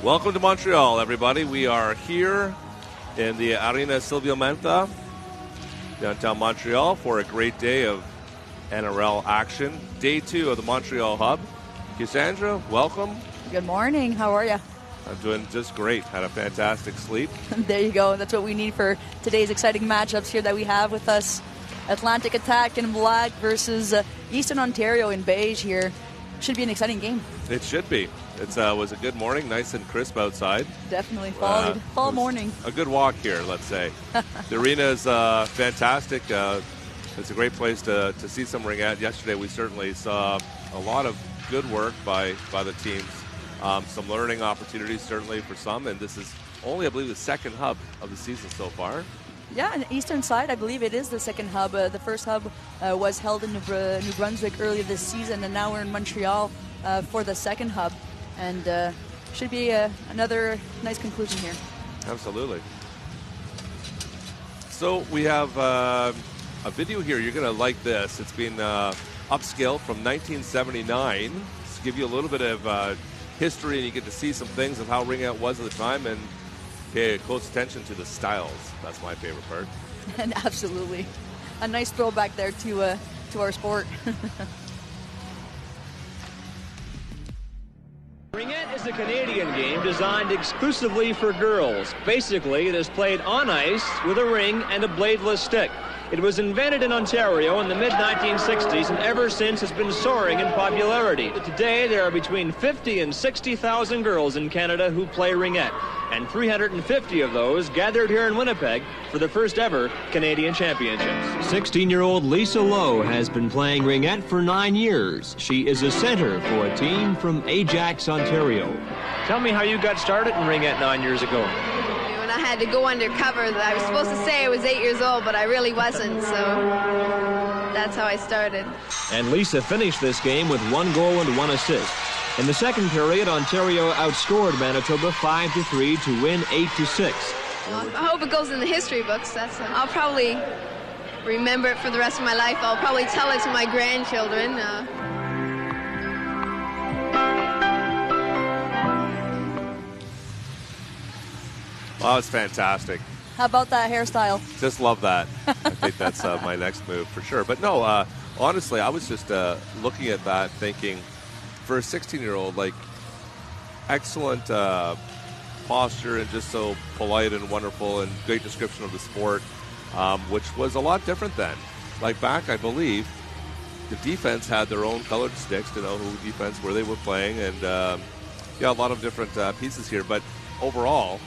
Welcome to Montreal, everybody. We are here in the Arena Silvio Menta, downtown Montreal, for a great day of NRL action. Day 2 of the Montreal Hub. Cassandra, welcome. Good morning. How are you? I'm doing just great. Had a fantastic sleep. There you go. That's what we need for today's exciting matchups here that we have with us. Atlantic Attack in black versus Eastern Ontario in beige here. Should be an exciting game. It should be. It was a good morning, nice and crisp outside. Definitely fall morning. A good walk here, let's say. The arena is fantastic. It's a great place to see some ringette. Yesterday we certainly saw a lot of good work by the teams. Some learning opportunities certainly for some, and this is only, I believe, the second hub of the season so far. Yeah, on the eastern side, I believe it is the second hub. The first hub was held in New Brunswick earlier this season, and now we're in Montreal for the second hub. And should be another nice conclusion here. Absolutely. So we have a video here. You're going to like this. It's been upscaled from 1979. Just give you a little bit of history, and you get to see some things of how ringette was at the time, and pay close attention to the styles. That's my favorite part. And absolutely. A nice throwback there to our sport. Ringette is a Canadian game designed exclusively for girls. Basically, it is played on ice with a ring and a bladeless stick. It was invented in Ontario in the mid-1960s and ever since has been soaring in popularity. Today, there are between 50 and 60,000 girls in Canada who play ringette, and 350 of those gathered here in Winnipeg for the first ever Canadian Championships. 16-year-old Lisa Lowe has been playing ringette for 9 years. She is a center for a team from Ajax, Ontario. Tell me how you got started in ringette 9 years ago. I had to go undercover. I was supposed to say I was 8 years old, but I really wasn't, so that's how I started. And Lisa finished this game with 1 goal and 1 assist. In the second period, Ontario outscored Manitoba 5-3 to win 8-6. I hope it goes in the history books. I'll probably remember it for the rest of my life. I'll probably tell it to my grandchildren. Oh, it's fantastic. How about that hairstyle? Just love that. I think that's my next move for sure. But no, honestly, I was just looking at that thinking, for a 16-year-old, like, excellent posture and just so polite and wonderful and great description of the sport, which was a lot different then. Like back, I believe, the defense had their own colored sticks to know who defense, where they were playing, and a lot of different pieces here. But overall,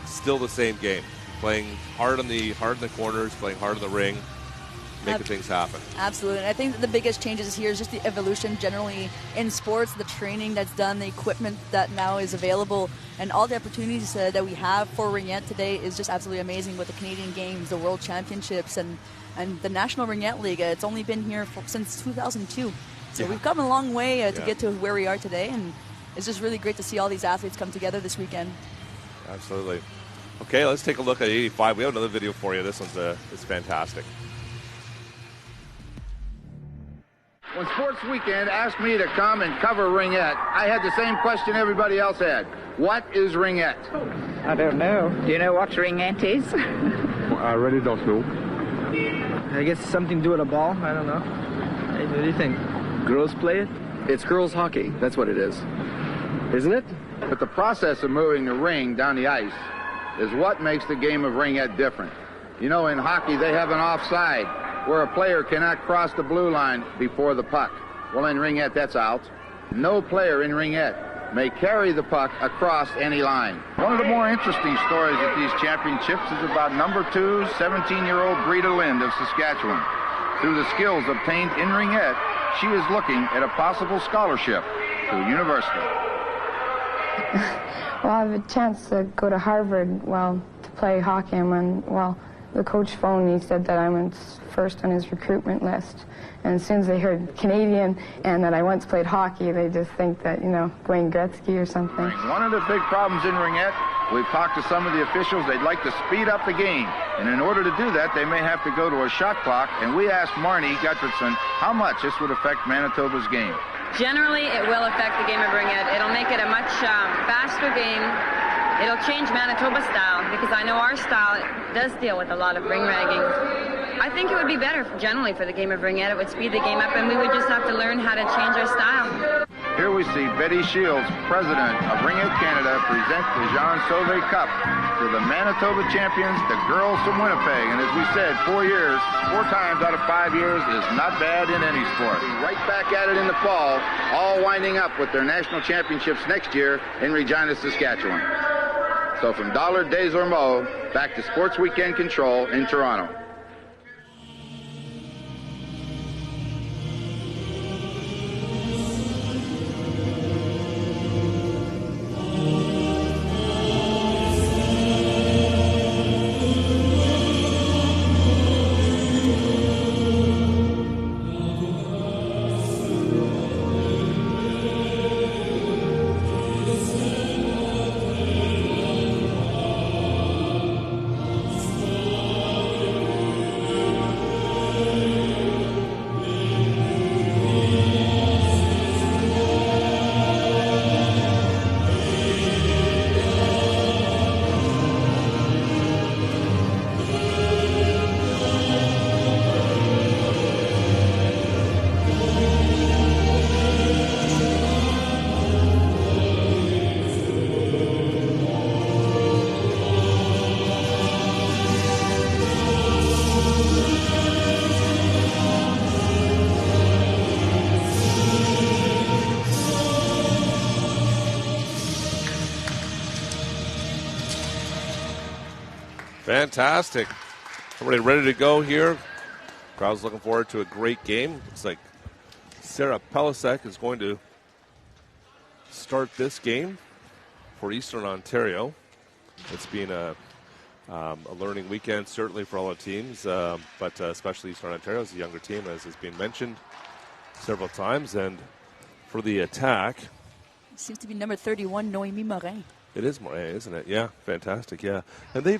still the same game. Playing hard in the corners, playing hard in the ring, making things happen. Absolutely. And I think that the biggest changes here is just the evolution generally in sports, the training that's done, the equipment that now is available, and all the opportunities that we have for ringette today is just absolutely amazing with the Canadian Games, the World Championships, and the National Ringette League. It's only been here since 2002. So we've come a long way to get to where we are today, and it's just really great to see all these athletes come together this weekend. Absolutely. Okay, let's take a look at 85. We have another video for you. This one's is fantastic. When Sports Weekend asked me to come and cover ringette, I had the same question everybody else had. What is ringette? I don't know. Do you know what ringette is? I really don't know. I guess something to do with a ball. I don't know. What do you think? Girls play it? It's girls hockey. That's what it is. Isn't it? But the process of moving the ring down the ice is what makes the game of ringette different. You know, in hockey, they have an offside where a player cannot cross the blue line before the puck. Well, in ringette, that's out. No player in ringette may carry the puck across any line. One of the more interesting stories at these championships is about number 2, 17-year-old Brita Lind of Saskatchewan. Through the skills obtained in ringette, she is looking at a possible scholarship to university. Well, I have a chance to go to Harvard, to play hockey. The coach phoned, he said that I went first on his recruitment list. And as soon as they heard Canadian and that I once played hockey, they just think that, Wayne Gretzky or something. One of the big problems in ringette, we've talked to some of the officials, they'd like to speed up the game. And in order to do that, they may have to go to a shot clock. And we asked Marnie Gutfredson how much this would affect Manitoba's game. generally it will affect the game of ring ed. It'll make it a much faster game. It'll change Manitoba's style, because I know our style does deal with a lot of ring ragging. I think it would be better generally for the game of ring ed. It would speed the game up, and we would just have to learn how to change our style. Here we see Betty Shields, president of Ring Ed Canada, present the Jean Sauvé Cup to the Manitoba champions, the girls from Winnipeg. And as we said, 4 years, 4 times out of 5 years is not bad in any sport. Right back at it in the fall, all winding up with their national championships next year in Regina, Saskatchewan. So from Dollard, Desormeaux, back to Sports Weekend Control in Toronto. Fantastic. Everybody ready to go here. Crowd's looking forward to a great game. Looks like Sarah Pelisek is going to start this game for Eastern Ontario. It's been a learning weekend, certainly for all the teams, but especially Eastern Ontario is a younger team, as has been mentioned several times. And for the attack, it seems to be number 31, Noémie Morin. It is Morin, isn't it? Yeah, fantastic. Yeah, and they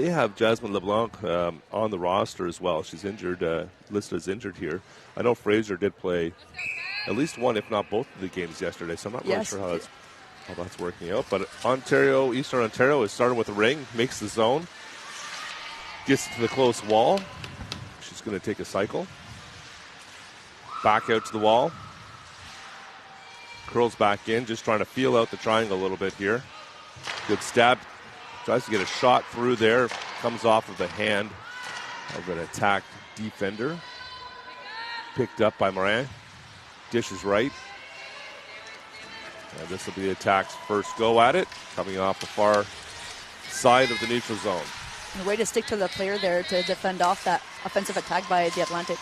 have Jasmine LeBlanc on the roster as well. She's injured, listed as injured here. I know Fraser did play at least one, if not both, of the games yesterday. So I'm not really sure how that's working out. But Eastern Ontario is starting with a ring, makes the zone, gets to the close wall. She's going to take a cycle, back out to the wall, curls back in, just trying to feel out the triangle a little bit here. Good stab. Tries to get a shot through there. Comes off of the hand of an attacked defender. Picked up by Morin. Dishes right. And this will be the attack's first go at it. Coming off the far side of the neutral zone. And a way to stick to the player there to defend off that offensive attack by the Atlantic.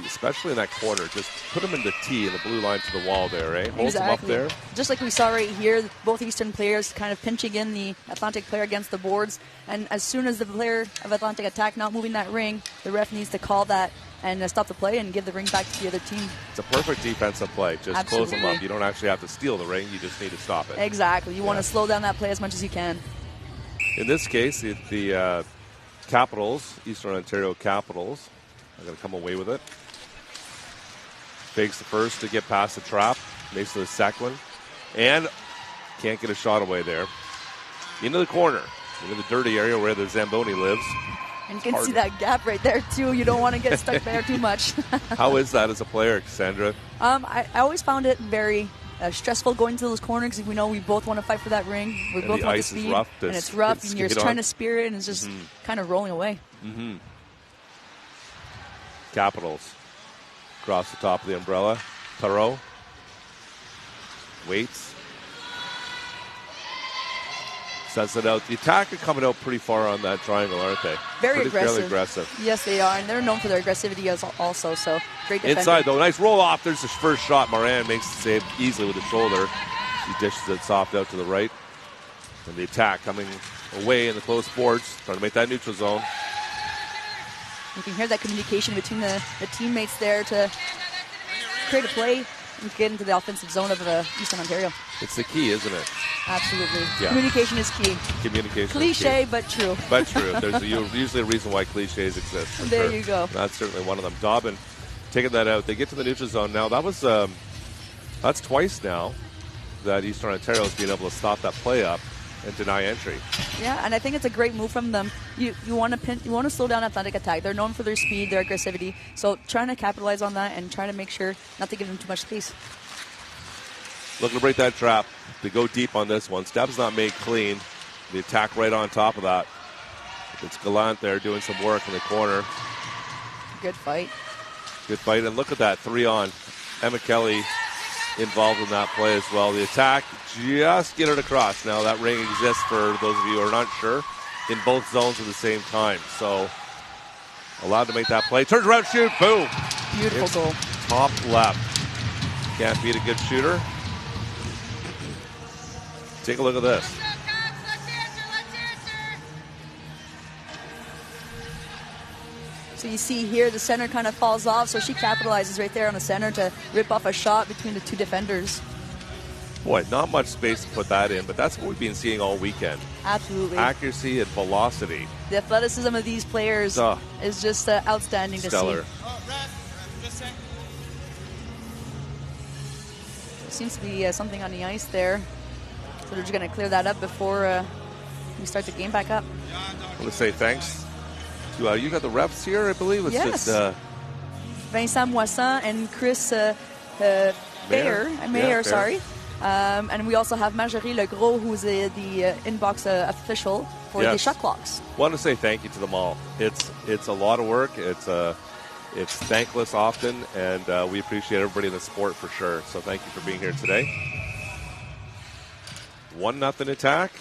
Especially in that corner. Just put him in the tee in the blue line to the wall there, eh? Holds him up there. Just like we saw right here, both Eastern players kind of pinching in the Atlantic player against the boards. And as soon as the player of Atlantic attack not moving that ring, the ref needs to call that and stop the play and give the ring back to the other team. It's a perfect defensive play. Just Absolutely. Close them up. You don't actually have to steal the ring. You just need to stop it. Exactly. You want to slow down that play as much as you can. In this case, the Capitals, Eastern Ontario Capitals, are going to come away with it. Fakes the first to get past the trap. Makes the second one. And can't get a shot away there. Into the corner. Into the dirty area where the Zamboni lives. And you can see that gap right there, too. You don't want to get stuck there too much. How is that as a player, Cassandra? I always found it very stressful going to those corners because we know we both want to fight for that ring. We both want the speed. Is rough and it's rough, and you're just trying to spear it, and it's just kind of rolling away. Mm-hmm. Capitals. Across the top of the umbrella. Perreault. Waits. Sets it out. The attack are coming out pretty far on that triangle, aren't they? Fairly aggressive. Yes, they are. And they're known for their aggressivity also. So great defender. Inside, though. Nice roll off. There's his first shot. Morin makes the save easily with the shoulder. She dishes it soft out to the right. And the attack coming away in the close boards. Trying to make that neutral zone. You can hear that communication between the teammates there to create a play and get into the offensive zone of Eastern Ontario. It's the key, isn't it? Absolutely. Yeah. Communication is key. Communication Cliche, is key. but true. But true. There's usually a reason why cliches exist. There you go. That's certainly one of them. Dobbin taking that out. They get to the neutral zone now. That was a That's twice now that Eastern Ontario has been able to stop that play up and deny entry. Yeah, and I think it's a great move from them. You want to slow down Atlantic Attack. They're known for their speed, their aggressivity. So trying to capitalize on that and trying to make sure not to give them too much space. Looking to break that trap. To go deep on this one. Step's not made clean. The attack right on top of that. It's Gallant there doing some work in the corner. Good fight. Good fight. And look at that 3-on. Emma Kelly involved in that play as well. The attack, just get it across. Now that ring exists, for those of you who are not sure, in both zones at the same time. So allowed to make that play. Turns around, shoot, boom. Beautiful goal. Top left. Can't beat a good shooter. Take a look at this. So you see here the center kind of falls off, so she capitalizes right there on the center to rip off a shot between the two defenders. Boy, not much space to put that in, but that's what we've been seeing all weekend. Absolutely. Accuracy and velocity. The athleticism of these players is just outstanding stellar. to see. There seems to be something on the ice there. So they're just going to clear that up before we start the game back up. I want to say thanks to, you got the refs here, I believe. It's yes. just Vincent Moisson and Chris Mayer, sorry. And we also have Marjorie Legros, who's the inbox official for the shot clocks. Want to say thank you to them all. It's a lot of work. It's thankless often, and we appreciate everybody in the sport for sure. So thank you for being here today. 1-0 attack,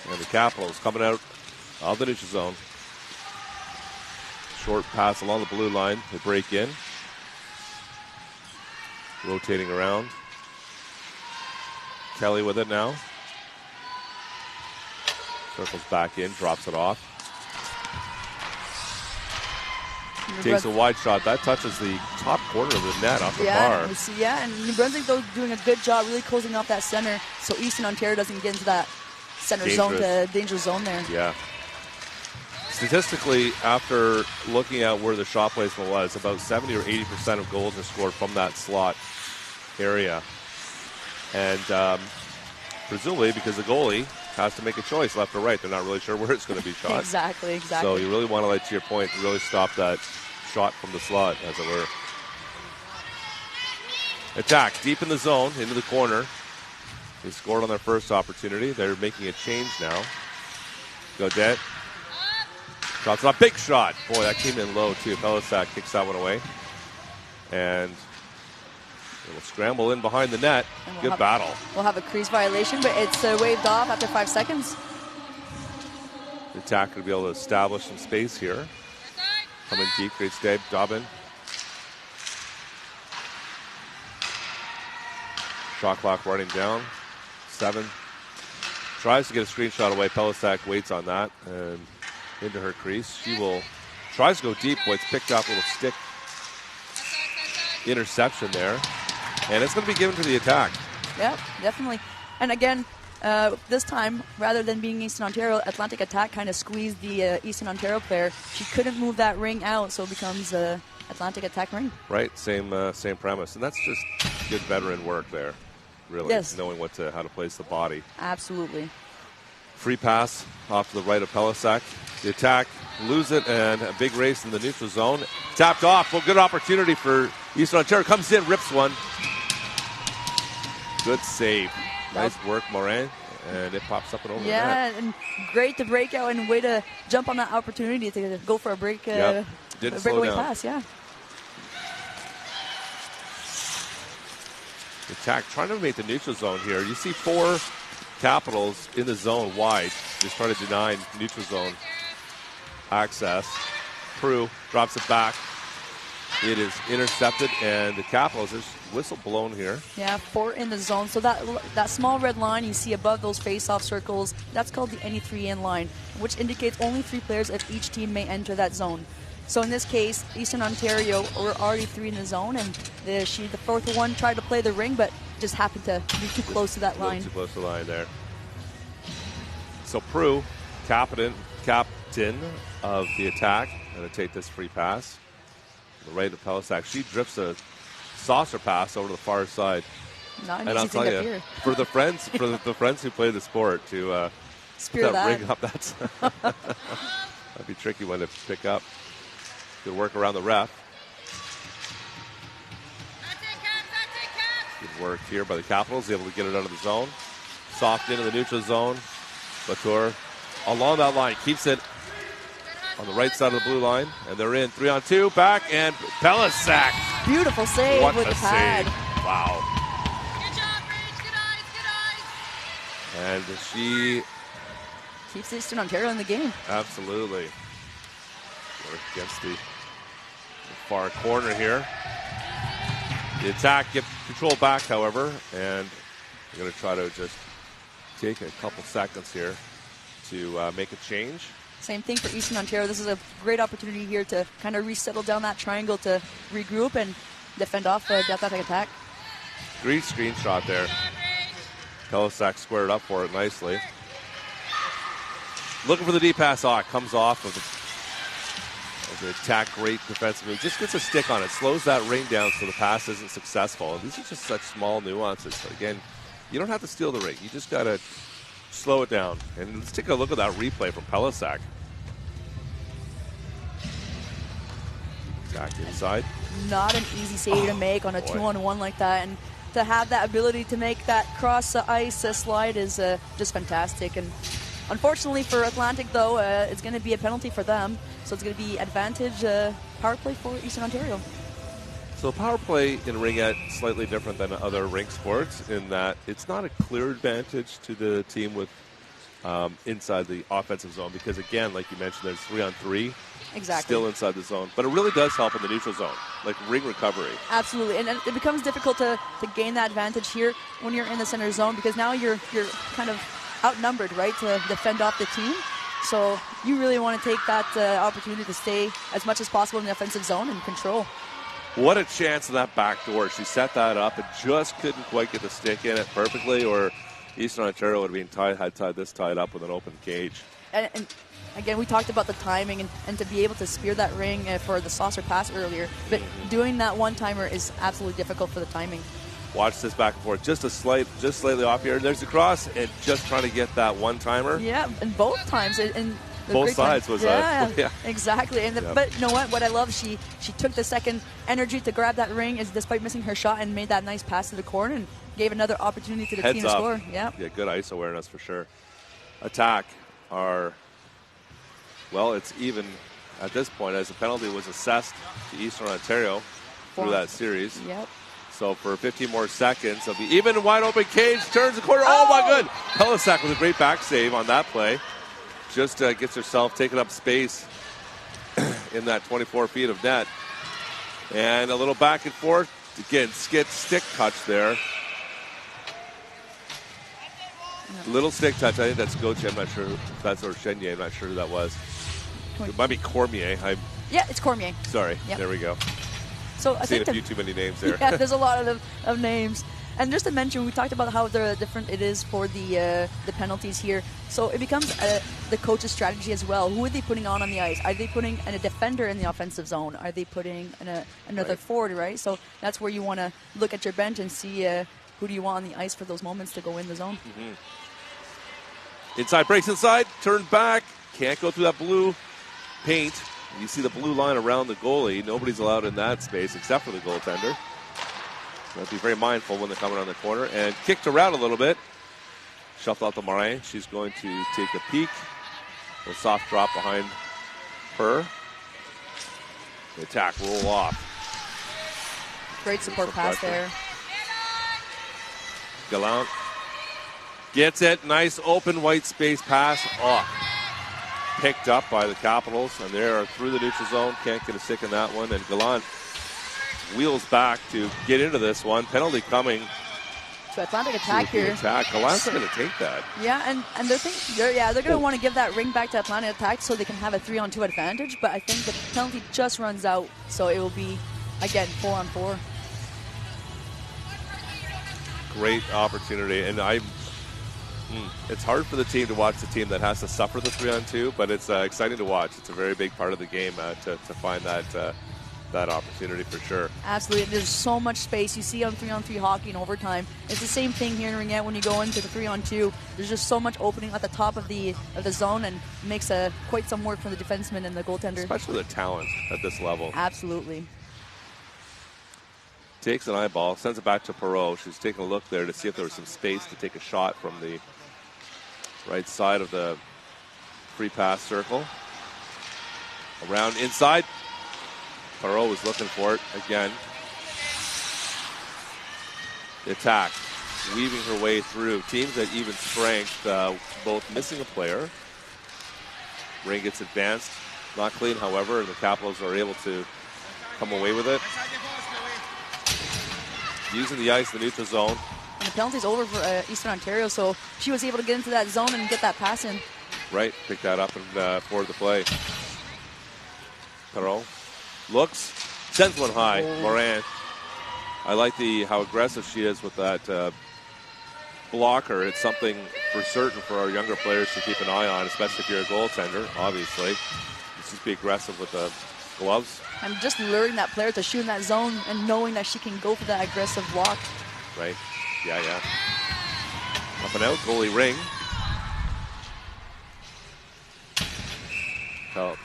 and the Capitals coming out of the neutral zone. Short pass along the blue line. They break in, rotating around. Kelly with it now. Circles back in, drops it off. Takes a wide shot. That touches the top corner of the net off the bar. And New Brunswick, though, doing a good job really closing off that center so Eastern Ontario doesn't get into that center zone, the danger zone there. Yeah. Statistically, after looking at where the shot placement was, about 70 or 80% of goals are scored from that slot area. And presumably because the goalie has to make a choice left or right. They're not really sure where it's going to be shot. Exactly. So you really want to, to your point, really stop that shot from the slot, as it were. Attack deep in the zone, into the corner. They scored on their first opportunity. They're making a change now. Gaudette. Drops it off. Big shot. Boy, that came in low, too. Pellissac kicks that one away. And it will scramble in behind the net. Good battle. We'll have a crease violation, but it's waved off after 5 seconds. The attacker will be able to establish some space here. Coming deep, great stay. Dobbin. Shot clock running down. 7. Tries to get a screenshot away. Pellissac waits on that and into her crease. She will tries to go deep. Boy, it's picked up a little stick interception there. And it's going to be given to the attack. Yeah, definitely. And again, this time, rather than being Eastern Ontario, Atlantic Attack kind of squeezed the Eastern Ontario player. She couldn't move that ring out, so it becomes Atlantic Attack ring. Right, same premise. And that's just good veteran work there, really. Yes. Knowing how to place the body. Absolutely. Free pass off to the right of Pellissac. The attack, lose it, and a big race in the neutral zone. Tapped off. Well, good opportunity for Eastern Ontario. Comes in, rips one. Good save. Nice work, Morin. And it pops up and over the net. Yeah, and great to break out and way to jump on that opportunity to go for a break. Didn't slow down. Pass, yeah. Attack trying to make the neutral zone here. You see 4 Capitals in the zone wide. Just trying to deny neutral zone access. Prue drops it back. It is intercepted, and the Capitals, there's whistle blown here. Yeah, 4 in the zone. So that small red line you see above those face-off circles, that's called the any 3-in line, which indicates only 3 players of each team may enter that zone. So in this case, Eastern Ontario were already 3 in the zone, and the 4th one tried to play the ring, but just happened to be too close to that line. Too close to the line there. So Prue, captain of the attack, going to take this free pass. The right of Pellissac. She drifts a saucer pass over to the far side. Not an And easy I'll tell thing to you, fear. for the friends, the friends who play the sport to Spear that. ring up, that'd be a tricky one to pick up. Good work around the ref. Good work here by the Capitals, able to get it out of the zone. Soft into the neutral zone. Latour along that line, keeps it on the right side of the blue line, and they're in 3-on-2, back, and Pellisac. Beautiful save What with a the pad. save. Wow. And she Keeps Eastern Ontario in the game. absolutely work against the far corner here. The attack gets control back, however, and they're going to try to just take a couple seconds here to make a change. Same thing for Eastern Ontario. This is a great opportunity here to kind of resettle down that triangle to regroup and defend off the depth attack. Great screenshot there. Pellisac squared up for it nicely. Looking for the deep pass. It comes off of the attack. Great defensive move. Just gets a stick on it. Slows that ring down so the pass isn't successful. And these are just such small nuances. But again, you don't have to steal the ring. You just got to slow it down. And let's take a look at that replay from Pellisac. Back inside. Not an easy save to make on a 2-on-1 like that. And to have that ability to make that cross the ice slide is just fantastic. And unfortunately for Atlantic, though, it's going to be a penalty for them. So it's going to be advantage power play for Eastern Ontario. So power play in ringette slightly different than other rink sports in that it's not a clear advantage to the team with inside the offensive zone because, again, like you mentioned, there's 3-on-3. Exactly. Still inside the zone. But it really does help in the neutral zone, like ring recovery. Absolutely. And it becomes difficult to gain that advantage here when you're in the center zone because now you're kind of outnumbered, right, to defend off the team. So you really want to take that opportunity to stay as much as possible in the offensive zone and control. What a chance of that back door. She set that up and just couldn't quite get the stick in it perfectly, or Eastern Ontario would have been tied this tied up with an open cage. And again, we talked about the timing and to be able to spear that ring for the saucer pass earlier. But doing that one-timer is absolutely difficult for the timing. Watch this back and forth. Just slightly off here. There's the cross and just trying to get that one-timer. Yeah, and both times. And both sides was yeah, exactly. And but you know what I love, she took the second energy to grab that ring is despite missing her shot and made that nice pass to the corner and gave another opportunity to the team to score. Yeah, good ice awareness for sure. Attack it's even at this point as the penalty was assessed to Eastern Ontario through that series. Yep. So for 15 more seconds of the even wide open cage, turns the corner. Oh my good! Pellisac with a great back save on that play. Just gets herself taking up space in that 24 feet of net. And a little back and forth. Again, stick touch there. Little stick touch. I think that's Gauthier. I'm not sure if that's or Chenier. I'm not sure who that was. It might be Cormier. Yeah, it's Cormier. Sorry. Yep. There we go. So I think a few too many names there. Yeah, there's a lot of names. And just to mention, we talked about how different it is for the penalties here. So it becomes the coach's strategy as well. Who are they putting on the ice? Are they putting a defender in the offensive zone? Are they putting another forward, right? So that's where you want to look at your bench and see who do you want on the ice for those moments to go in the zone. Mm-hmm. Inside, breaks inside, turns back. Can't go through that blue paint. You see the blue line around the goalie. Nobody's allowed in that space except for the goaltender. So be very mindful when they're coming around the corner. And kicked around a little bit. Shuffled out to Morin. She's going to take a peek. A little soft drop behind her. The attack roll off. Great support pass there. Gallant gets it. Nice open white space pass. Picked up by the Capitals. And they're through the neutral zone. Can't get a stick in that one. And Gallant wheels back to get into this one. Penalty coming. So Atlantic attack here. Gallant's going to take that. Yeah, and they're going to want to give that ring back to Atlantic attack so they can have a 3-on-2 advantage. But I think the penalty just runs out, so it will be again 4-on-4. Great opportunity, and it's hard for the team to watch the team that has to suffer the 3-on-2, but it's exciting to watch. It's a very big part of the game to find that that opportunity for sure. Absolutely. There's so much space. You see on 3-on-3 hockey in overtime. It's the same thing here in Ringette when you go into the 3-on-2. There's just so much opening at the top of the zone, and makes quite some work for the defenseman and the goaltender. Especially the talent at this level. Absolutely. Takes an eyeball, sends it back to Perreault. She's taking a look there to see if there was some space to take a shot from the right side of the free pass circle. Around inside. Perreault was looking for it again. The attack, weaving her way through. Teams at even strength, both missing a player. Ring gets advanced. Not clean, however, and the Capitals are able to come away with it. Using the ice, the neutral zone. And the penalty's over for Eastern Ontario, so she was able to get into that zone and get that pass in. Right, pick that up and forward the play. Perreault looks, sends one high. Morin. I like how aggressive she is with that blocker. It's something for certain for our younger players to keep an eye on, especially if you're a goaltender, obviously. Just be aggressive with the gloves. And just luring that player to shoot in that zone and knowing that she can go for that aggressive block. Right. Yeah. Up and out, goalie Ring.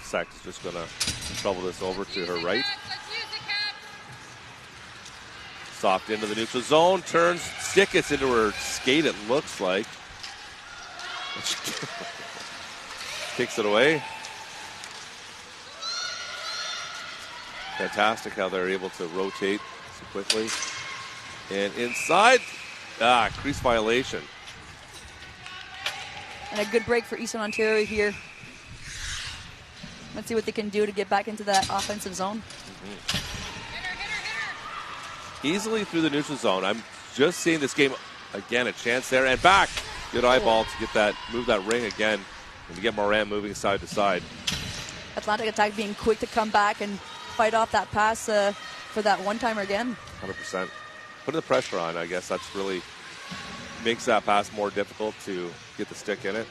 Sack is just going to shovel this over to her right. Soft into the neutral zone, turns, stick gets into her skate, it looks like. Kicks it away. Fantastic how they're able to rotate so quickly. And inside, crease violation. And a good break for Eastern Ontario here. Let's see what they can do to get back into that offensive zone. Easily through the neutral zone. I'm just seeing this game again, a chance there and back. Good eyeball to get that, move that ring again, and to get Morin moving side to side. Atlantic Attack being quick to come back and fight off that pass for that one-timer again. 100%. Putting the pressure on, I guess that's really makes that pass more difficult to get the stick in it.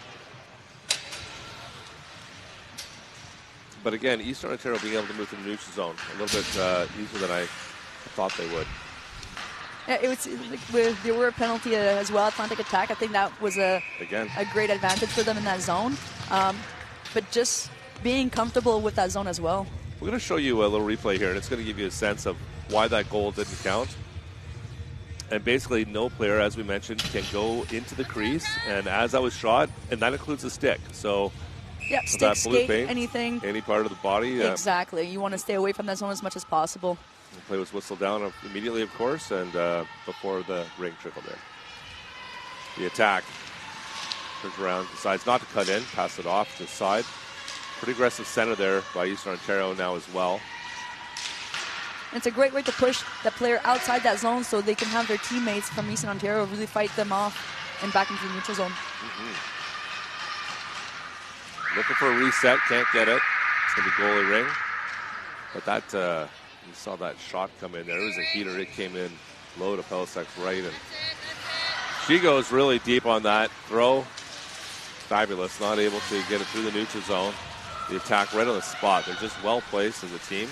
But again, Eastern Ontario being able to move to the neutral zone a little bit easier than I thought they would. Yeah, it was. There were a penalty as well. Atlantic Attack. I think that was a great advantage for them in that zone. But just being comfortable with that zone as well. We're going to show you a little replay here, and it's going to give you a sense of why that goal didn't count. And basically, no player, as we mentioned, can go into the crease. And as that was shot, and that includes the stick. So. Yep, stick, skate, anything. Any part of the body. Exactly. You want to stay away from that zone as much as possible. The play was whistled down immediately, of course, and before the ring trickled in. The attack turns around, decides not to cut in, pass it off to the side. Pretty aggressive center there by Eastern Ontario now as well. It's a great way to push that player outside that zone so they can have their teammates from Eastern Ontario really fight them off and back into the neutral zone. Looking for a reset, can't get it. It's going to be goalie Ring. But that, you saw that shot come in there. It was a heater. It came in low to Pelissek's right. And she goes really deep on that throw. Fabulous. Not able to get it through the neutral zone. The attack right on the spot. They're just well placed as a team.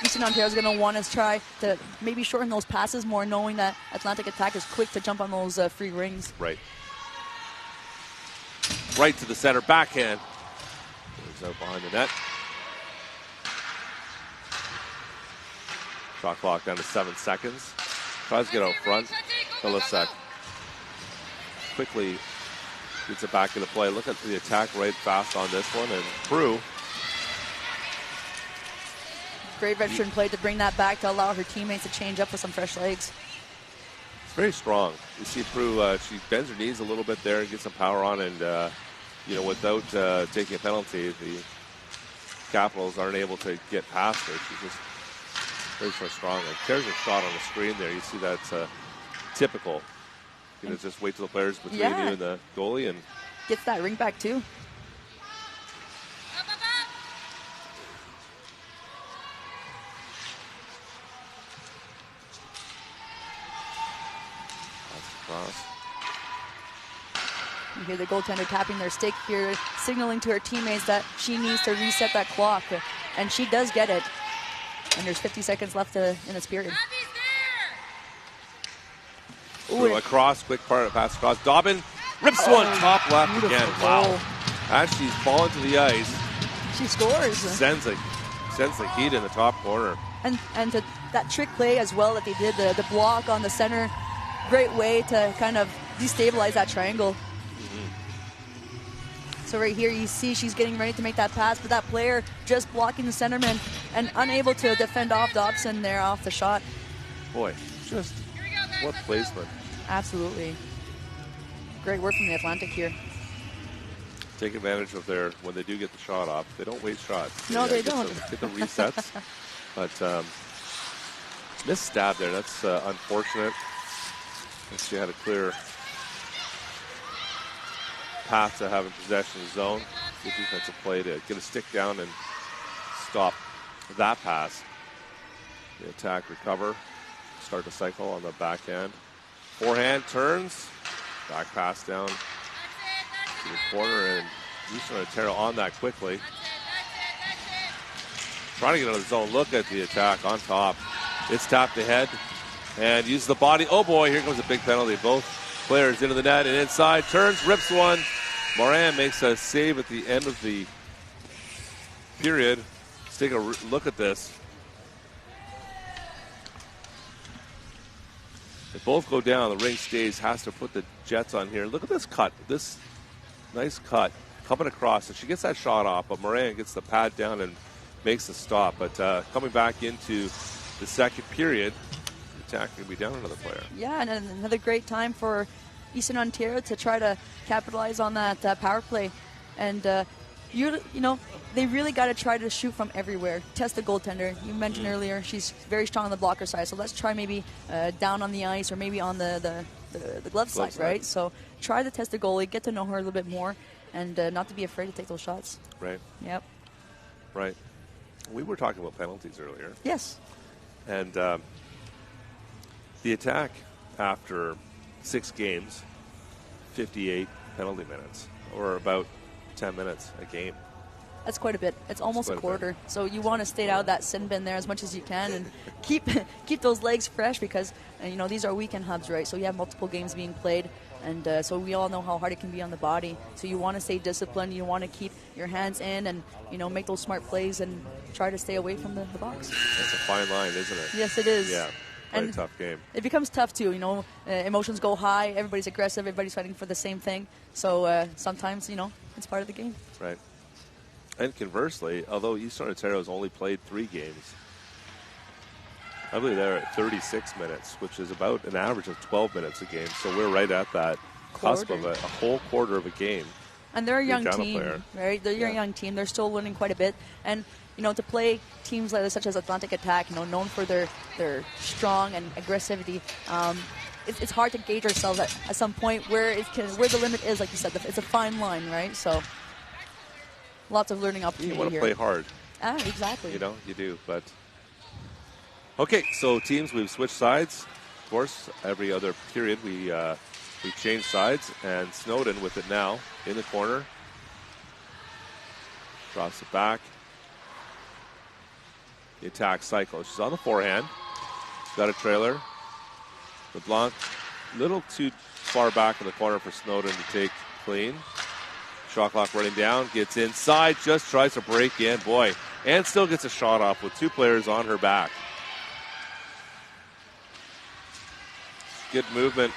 Eastern Ontario is going to want to try to maybe shorten those passes more, knowing that Atlantic Attack is quick to jump on those free rings. Right. Right to the center, backhand. Goes out behind the net. Shot clock down to 7 seconds. Tries to get out front. Pelisek quickly gets it back into play. Look at the attack right fast on this one. And Prue. Great veteran play to bring that back to allow her teammates to change up with some fresh legs. It's very strong. You see Prue, she bends her knees a little bit there and gets some power on. And, without taking a penalty, the Capitals aren't able to get past her. She's just very strong. And there's a shot on the screen there. You see that's typical. You know, just wait till the players between you and the goalie and gets that ring back too. here. The goaltender tapping their stick here, signaling to her teammates that she needs to reset that clock. And she does get it. And there's 50 seconds left in this period. Ooh, across, quick pass across. Dobbin rips one, top left again. Wow. As she's fallen to the ice, she scores. Sends the heat in the top corner. And to that trick play as well that they did, the block on the center, great way to kind of destabilize that triangle. So right here you see she's getting ready to make that pass, but that player just blocking the centerman and unable to defend off Dobson there off the shot. Boy, just what placement. Absolutely. Great work from the Atlantic here. Take advantage of when they do get the shot off. They don't waste shots. No, they don't. Get the resets. But missed stab there. That's unfortunate. She had a clear path to having possession of the zone. Good defensive play to get a stick down and stop that pass. The attack recover. Start the cycle on the backhand. Forehand turns. Back pass down to the corner, and Eastern Ontario on that quickly. Trying to get out of the zone. Look at the attack on top. It's tapped ahead and uses the body. Oh boy, here comes a big penalty. Both players into the net and inside. Turns, rips one. Moran makes a save at the end of the period. Let's take a look at this. They both go down. The ring stays. Has to put the Jets on here. Look at this cut. This nice cut coming across. And she gets that shot off, but Moran gets the pad down and makes the stop. But coming back into the second period, the attack will be down another player. Yeah, and another great time for Eastern Ontario to try to capitalize on that power play. And, you know, they really got to try to shoot from everywhere. Test the goaltender. You mentioned earlier she's very strong on the blocker side. So let's try maybe down on the ice or maybe on the glove side, right? So try to test the goalie, get to know her a little bit more, and not to be afraid to take those shots. Right. Yep. Right. We were talking about penalties earlier. Yes. And the attack after 6 games, 58 penalty minutes, or about 10 minutes a game. That's quite a bit. It's almost a quarter. So you want to stay out of that sin bin there as much as you can and keep those legs fresh because, you know, these are weekend hubs, right? So you have multiple games being played. And so we all know how hard it can be on the body. So you want to stay disciplined. You want to keep your hands in and, you know, make those smart plays and try to stay away from the box. That's a fine line, isn't it? Yes, it is. Yeah, quite a tough game. It becomes tough, too. You know, emotions go high. Everybody's aggressive. Everybody's fighting for the same thing. So sometimes, you know, it's part of the game. Right. And conversely, although Eastern Ontario has only played 3 games, I believe they're at 36 minutes, which is about an average of 12 minutes a game. So we're right at that cusp of a whole quarter of a game. And they're a young team, right? They're a young team. They're still learning quite a bit. And, you know, to play teams such as Atlantic Attack, you know, known for their strong and aggressivity, it's hard to gauge ourselves at some point where the limit is, like you said. It's a fine line, right? So lots of learning opportunity here. You want to play hard. Exactly. You know, you do. But okay, so teams, we've switched sides. Of course, every other period we changed sides, and Snowden with it now in the corner. Drops it back. The attack cycle. She's on the forehand. She's got a trailer. LeBlanc, a little too far back in the corner for Snowden to take clean. Shot clock running down, gets inside, just tries to break in. Boy, and still gets a shot off with 2 players on her back. Good movement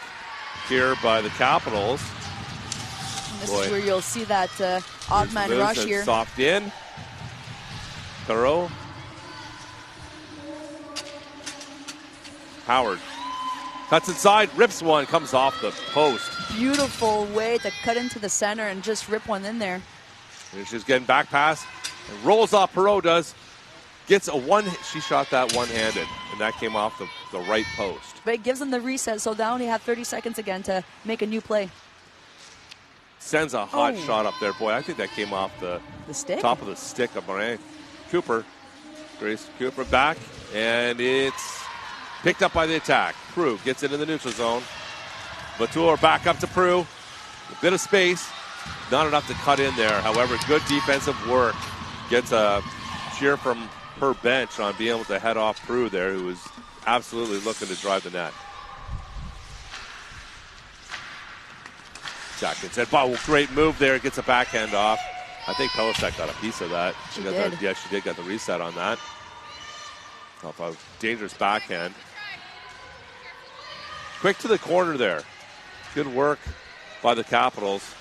here by the Capitals. And this is where you'll see that odd man rush here. Soft in. Thoreau. Howard cuts inside, rips one, comes off the post. Beautiful way to cut into the center and just rip one in there. And she's getting back pass and rolls off. Perot does. Gets a one. She shot that one-handed, and that came off the right post. But it gives them the reset, so now they have 30 seconds again to make a new play. Sends a hot shot up there. Boy, I think that came off the stick? Top of the stick of Moran. Cooper. Grace Cooper back, and it's picked up by the attack. Prue gets it in the neutral zone. Latour back up to Prue. A bit of space, not enough to cut in there. However, good defensive work. Gets a cheer from her bench on being able to head off Prue there, who was absolutely looking to drive the net. Jackson said, wow, great move there. Gets a backhand off. I think Pelisek got a piece of that. She did. Yeah, she did get the reset on that. Off a dangerous backhand. Quick to the corner there. Good work by the Capitals.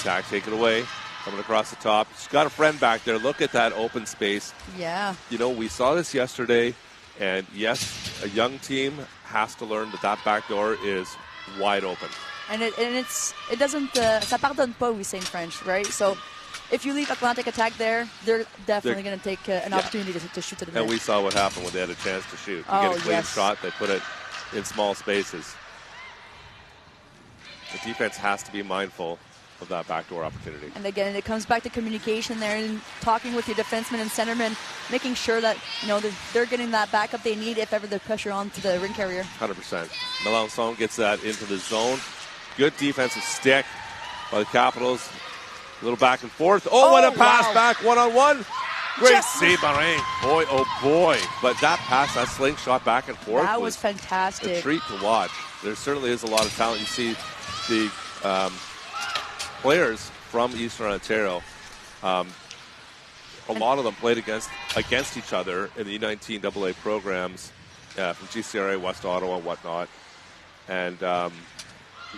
Jack, take it away. Coming across the top. She's got a friend back there. Look at that open space. Yeah. You know, we saw this yesterday, and yes, a young team has to learn that that back door is wide open. And it doesn't, ça pardonne pas, we say in French, right? So if you leave Atlantic Attack there, they're definitely going to take an opportunity to shoot to the net. And we saw what happened when they had a chance to shoot. You get a clean shot, they put it in small spaces. The defense has to be mindful of that backdoor opportunity. And again, it comes back to communication there and talking with your defensemen and centermen, making sure that they're getting that backup they need if ever the pressure onto the ring carrier. 100%. Melanson gets that into the zone. Good defensive stick by the Capitals. A little back and forth. Oh, what a pass back, one-on-one. Great save, Morin. Boy, oh boy. But that pass, that slingshot back and forth. That was fantastic. A treat to watch. There certainly is a lot of talent. You see the players from Eastern Ontario, a lot of them played against each other in the U19 AA programs from GCRA, West Ottawa, and whatnot. And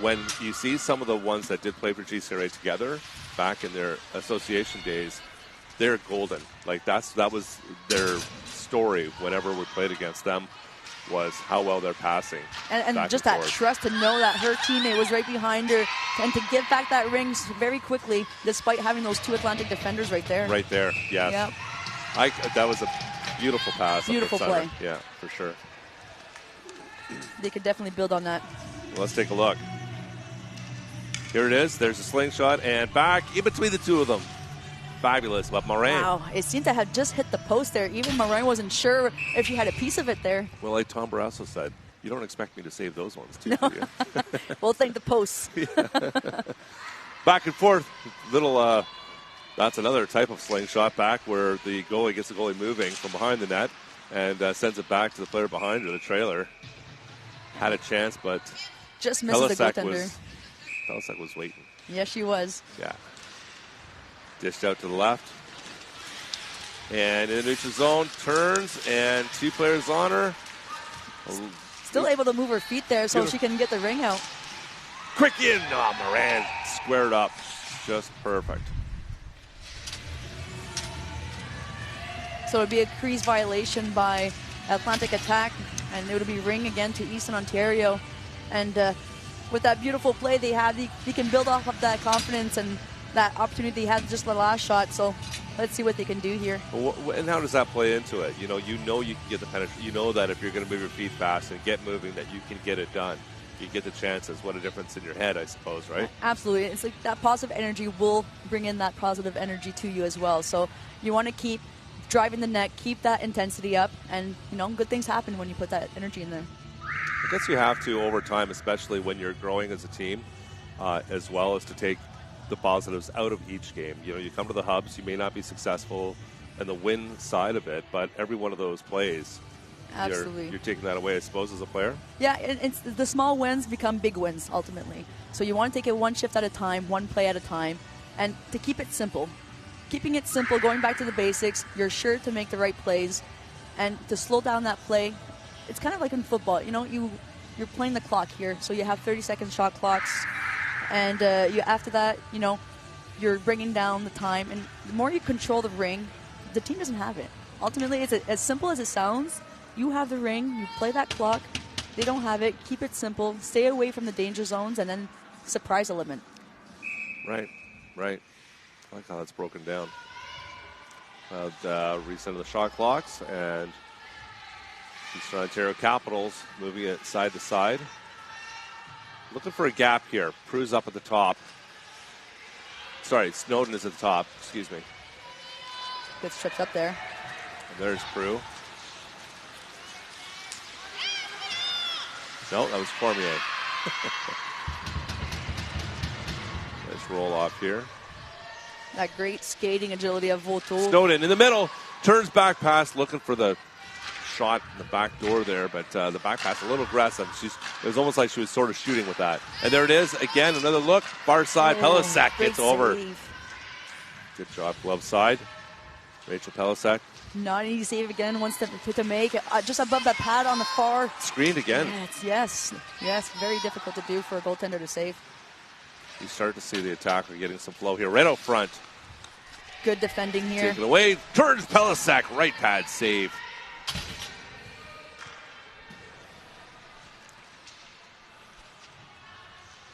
when you see some of the ones that did play for GCRA together back in their association days, they're golden. Like that was their story whenever we played against them, was how well they're passing. And just that trust to know that her teammate was right behind her and to give back that ring very quickly despite having those two Atlantic defenders right there. Right there, yes. Yep. That was a beautiful pass. Beautiful play. Yeah, for sure. They could definitely build on that. Well, let's take a look. Here it is. There's a slingshot and back in between the two of them. Fabulous, but Morin. Wow, it seemed to have just hit the post there. Even Morin wasn't sure if she had a piece of it there. Well, like Tom Barrasso said, you don't expect me to save those ones, too, no. do you? We'll thank the posts. Back and forth. Little, that's another type of slingshot back where the goalie gets the goalie moving from behind the net and sends it back to the player behind her, the trailer. Had a chance, but just misses the goaltender. Pelisek was waiting. Yes, she was. Yeah. Dished out to the left. And in the neutral zone, turns, and two players on her. Still able to move her feet there so she can get the ring out. Quick in. Oh, Morin squared up. Just perfect. So it would be a crease violation by Atlantic Attack, and it would be ring again to Eastern Ontario. And with that beautiful play they had, they can build off of that confidence and that opportunity they had just the last shot. So let's see what they can do here. And how does that play into it? You know you can get the penetration. You know that if you're going to move your feet fast and get moving, that you can get it done. You get the chances. What a difference in your head, I suppose, right? Absolutely. It's like that positive energy will bring in that positive energy to you as well. So you want to keep driving the net, keep that intensity up, and good things happen when you put that energy in there. I guess you have to over time, especially when you're growing as a team, as well as to take the positives out of each game. You come to the hubs, you may not be successful in the win side of it, but every one of those plays, absolutely, you're taking that away, I suppose, as a player. Yeah, it's the small wins become big wins ultimately. So you want to take it one shift at a time, one play at a time, and to keep it simple. Keeping it simple, going back to the basics, you're sure to make the right plays, and to slow down that play. It's kind of like in football. You're playing the clock here, so you have 30-second shot clocks, and after that, you're bringing down the time. And the more you control the ring, the team doesn't have it. Ultimately, it's as simple as it sounds. You have the ring, you play that clock. They don't have it. Keep it simple. Stay away from the danger zones, and then surprise element. Right. I like how that's broken down. Reset of the shot clocks, and Eastern Ontario Capitals moving it side to side. Looking for a gap here. Prue's up at the top. Sorry, Snowden is at the top. Excuse me. Gets tripped up there. And there's Prue. No, that was Cormier. Nice roll off here. That great skating agility of Vautour. Snowden in the middle, turns back pass, looking for the shot in the back door there, but the back pass a little aggressive. It was almost like she was sort of shooting with that. And there it is again, another look, far side. Pellisac gets over. Good job, glove side. Rachel Pellisac. Not an easy save again, one step to make. Just above that pad on the far. Screened again. Yes, very difficult to do for a goaltender to save. You start to see the attacker getting some flow here, right out front. Good defending here. Taken away, turns Pellisac, right pad save.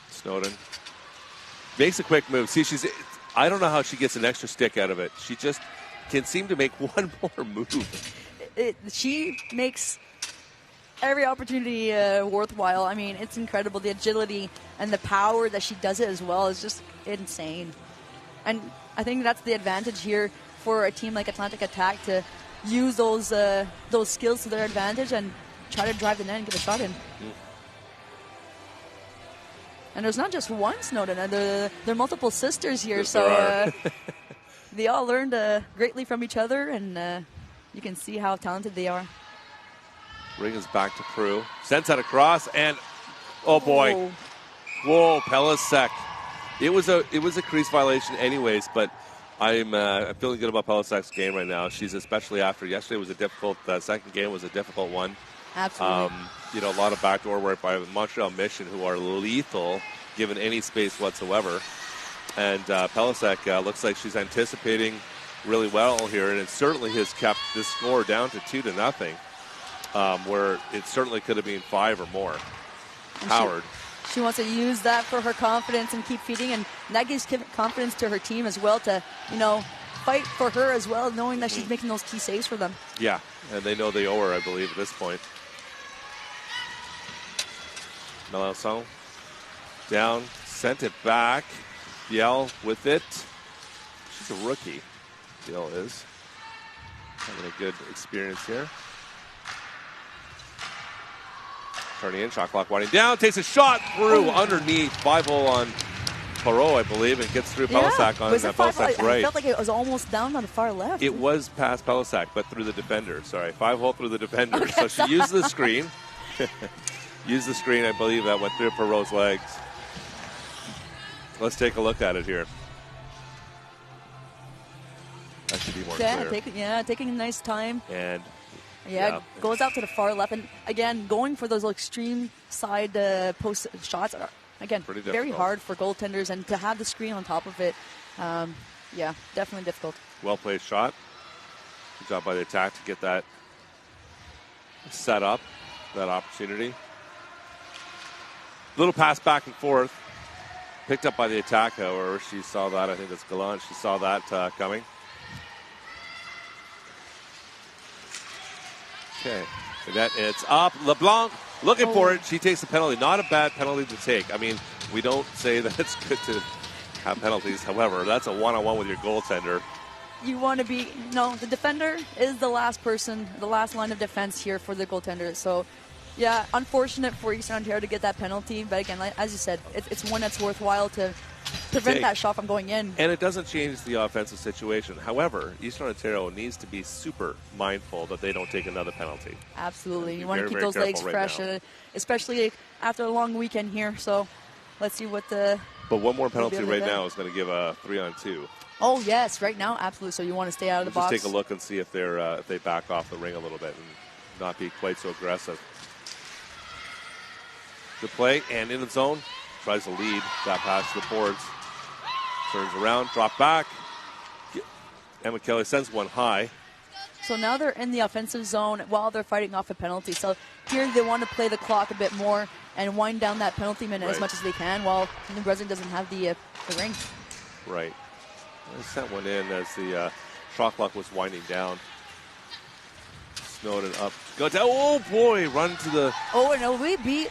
Snowden makes a quick move. See, I don't know how she gets an extra stick out of it. She just can seem to make one more move. She makes every opportunity worthwhile. I mean, it's incredible. The agility and the power that she does it as well is just insane. And I think that's the advantage here for a team like Atlantic Attack, to use those skills to their advantage and try to drive the net and get a shot in. And there's not just one Snowden. There are multiple sisters here, yes, so they all learned greatly from each other, and you can see how talented they are. Ring is back to Prue. Sends that across, and oh boy, whoa, Pellisac. It was a crease violation, anyways. But I'm feeling good about Pellisac's game right now. She's especially after yesterday was a difficult. Second game was a difficult one. Absolutely. A lot of backdoor work by the Montreal Mission, who are lethal given any space whatsoever. And Pellisac looks like she's anticipating really well here, and it certainly has kept this score down to 2-0, where it certainly could have been 5 or more. Howard. She wants to use that for her confidence and keep feeding, and that gives confidence to her team as well to, fight for her as well, knowing that she's making those key saves for them. Yeah, and they know they owe her, I believe, at this point. Melanson down, sent it back. Biel with it. She's a rookie. Biel is having a good experience here. Turning in, shot clock winding down, takes a shot through underneath, 5-hole on Perreault, I believe, and gets through Pellisac on Pellisac's right. I felt like it was almost down on the far left. It was past Pellisac, but through the defender. Sorry, 5-hole through the defender. Okay, so she used the screen. Used the screen, I believe, that went through Perreault's legs. Let's take a look at it here. That should be more clear. Taking a nice time. And goes out to the far left. And again, going for those extreme side post shots are, again, very hard for goaltenders. And to have the screen on top of it, definitely difficult. Well-played shot. Good job by the attack to get that set up, that opportunity. Little pass back and forth. Picked up by the attack, however. She saw that. I think that's Gallant. She saw that coming. Okay. It's up. LeBlanc looking for it. She takes the penalty. Not a bad penalty to take. I mean, we don't say that it's good to have penalties. However, that's a one-on-one with your goaltender. You want to be, the defender is the last person, the last line of defense here for the goaltender. So, yeah, unfortunate for Eastern Ontario to get that penalty. But again, as you said, it's one that's worthwhile to prevent that shot from going in. And it doesn't change the offensive situation. However, Eastern Ontario needs to be super mindful that they don't take another penalty. Absolutely. You want to keep those legs fresh, especially after a long weekend here. So let's see what the... But one more penalty right now is going to give a 3-on-2. Oh, yes, right now, absolutely. So you want to stay out of the box. Just take a look and see if they back off the ring a little bit and not be quite so aggressive. Good play, and in the zone. Tries to lead that pass to the boards. Turns around, drop back. Emma Kelly sends one high. So now they're in the offensive zone while they're fighting off a penalty. So here they want to play the clock a bit more and wind down that penalty minute as much as they can while New Brunswick doesn't have the ring. Right. They sent one in as the shot clock was winding down. Snowden up. Go down. Oh, boy. Run to the... Oh, and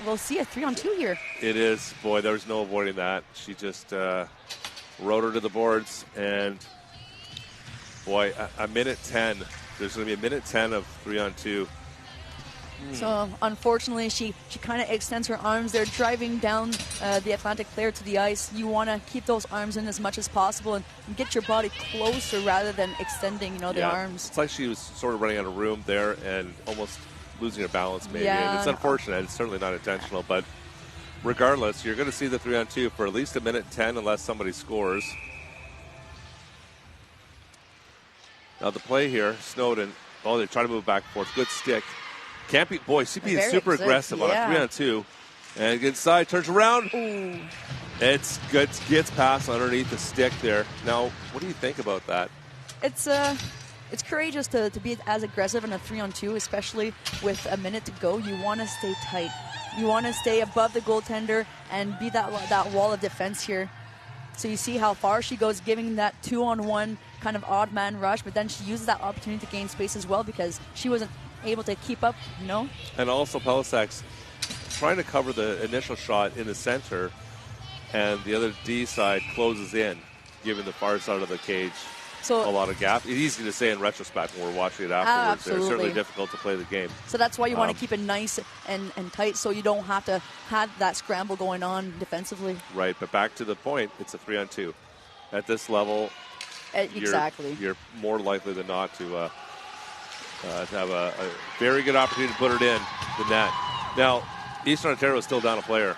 we'll see a 3-on-2 here. It is. Boy, there's no avoiding that. She just rode her to the boards. And, boy, a minute 10. There's going to be a minute 10 of 3-on-2. So unfortunately, she kind of extends her arms. They're driving down the Atlantic player to the ice. You want to keep those arms in as much as possible and get your body closer rather than extending, the arms. It's like she was sort of running out of room there and almost losing her balance maybe. Yeah, and it's unfortunate. It's certainly not intentional. But regardless, you're going to see the 3-on-2 for at least a minute 10 unless somebody scores. Now the play here, Snowden. Oh, they're trying to move back and forth. Good stick. Can't be, boy, she's being super aggressive on a 3-on-2. And inside, turns around. Ooh. It's good, gets past underneath the stick there. Now, what do you think about that? It's courageous to be as aggressive in a 3-on-2, especially with a minute to go. You want to stay tight. You want to stay above the goaltender and be that wall of defense here. So you see how far she goes, giving that 2-on-1 kind of odd man rush, but then she uses that opportunity to gain space as well because she wasn't able to keep up, And also Pelissak's trying to cover the initial shot in the center, and the other D side closes in, giving the far side of the cage a lot of gap. It's easy to say in retrospect when we're watching it afterwards. It's certainly difficult to play the game. So that's why you want to keep it nice and tight so you don't have to have that scramble going on defensively. Right, but back to the point, it's a 3-on-2. At this level, you're more likely than not to have a very good opportunity to put it in the net. Now, Eastern Ontario is still down a player.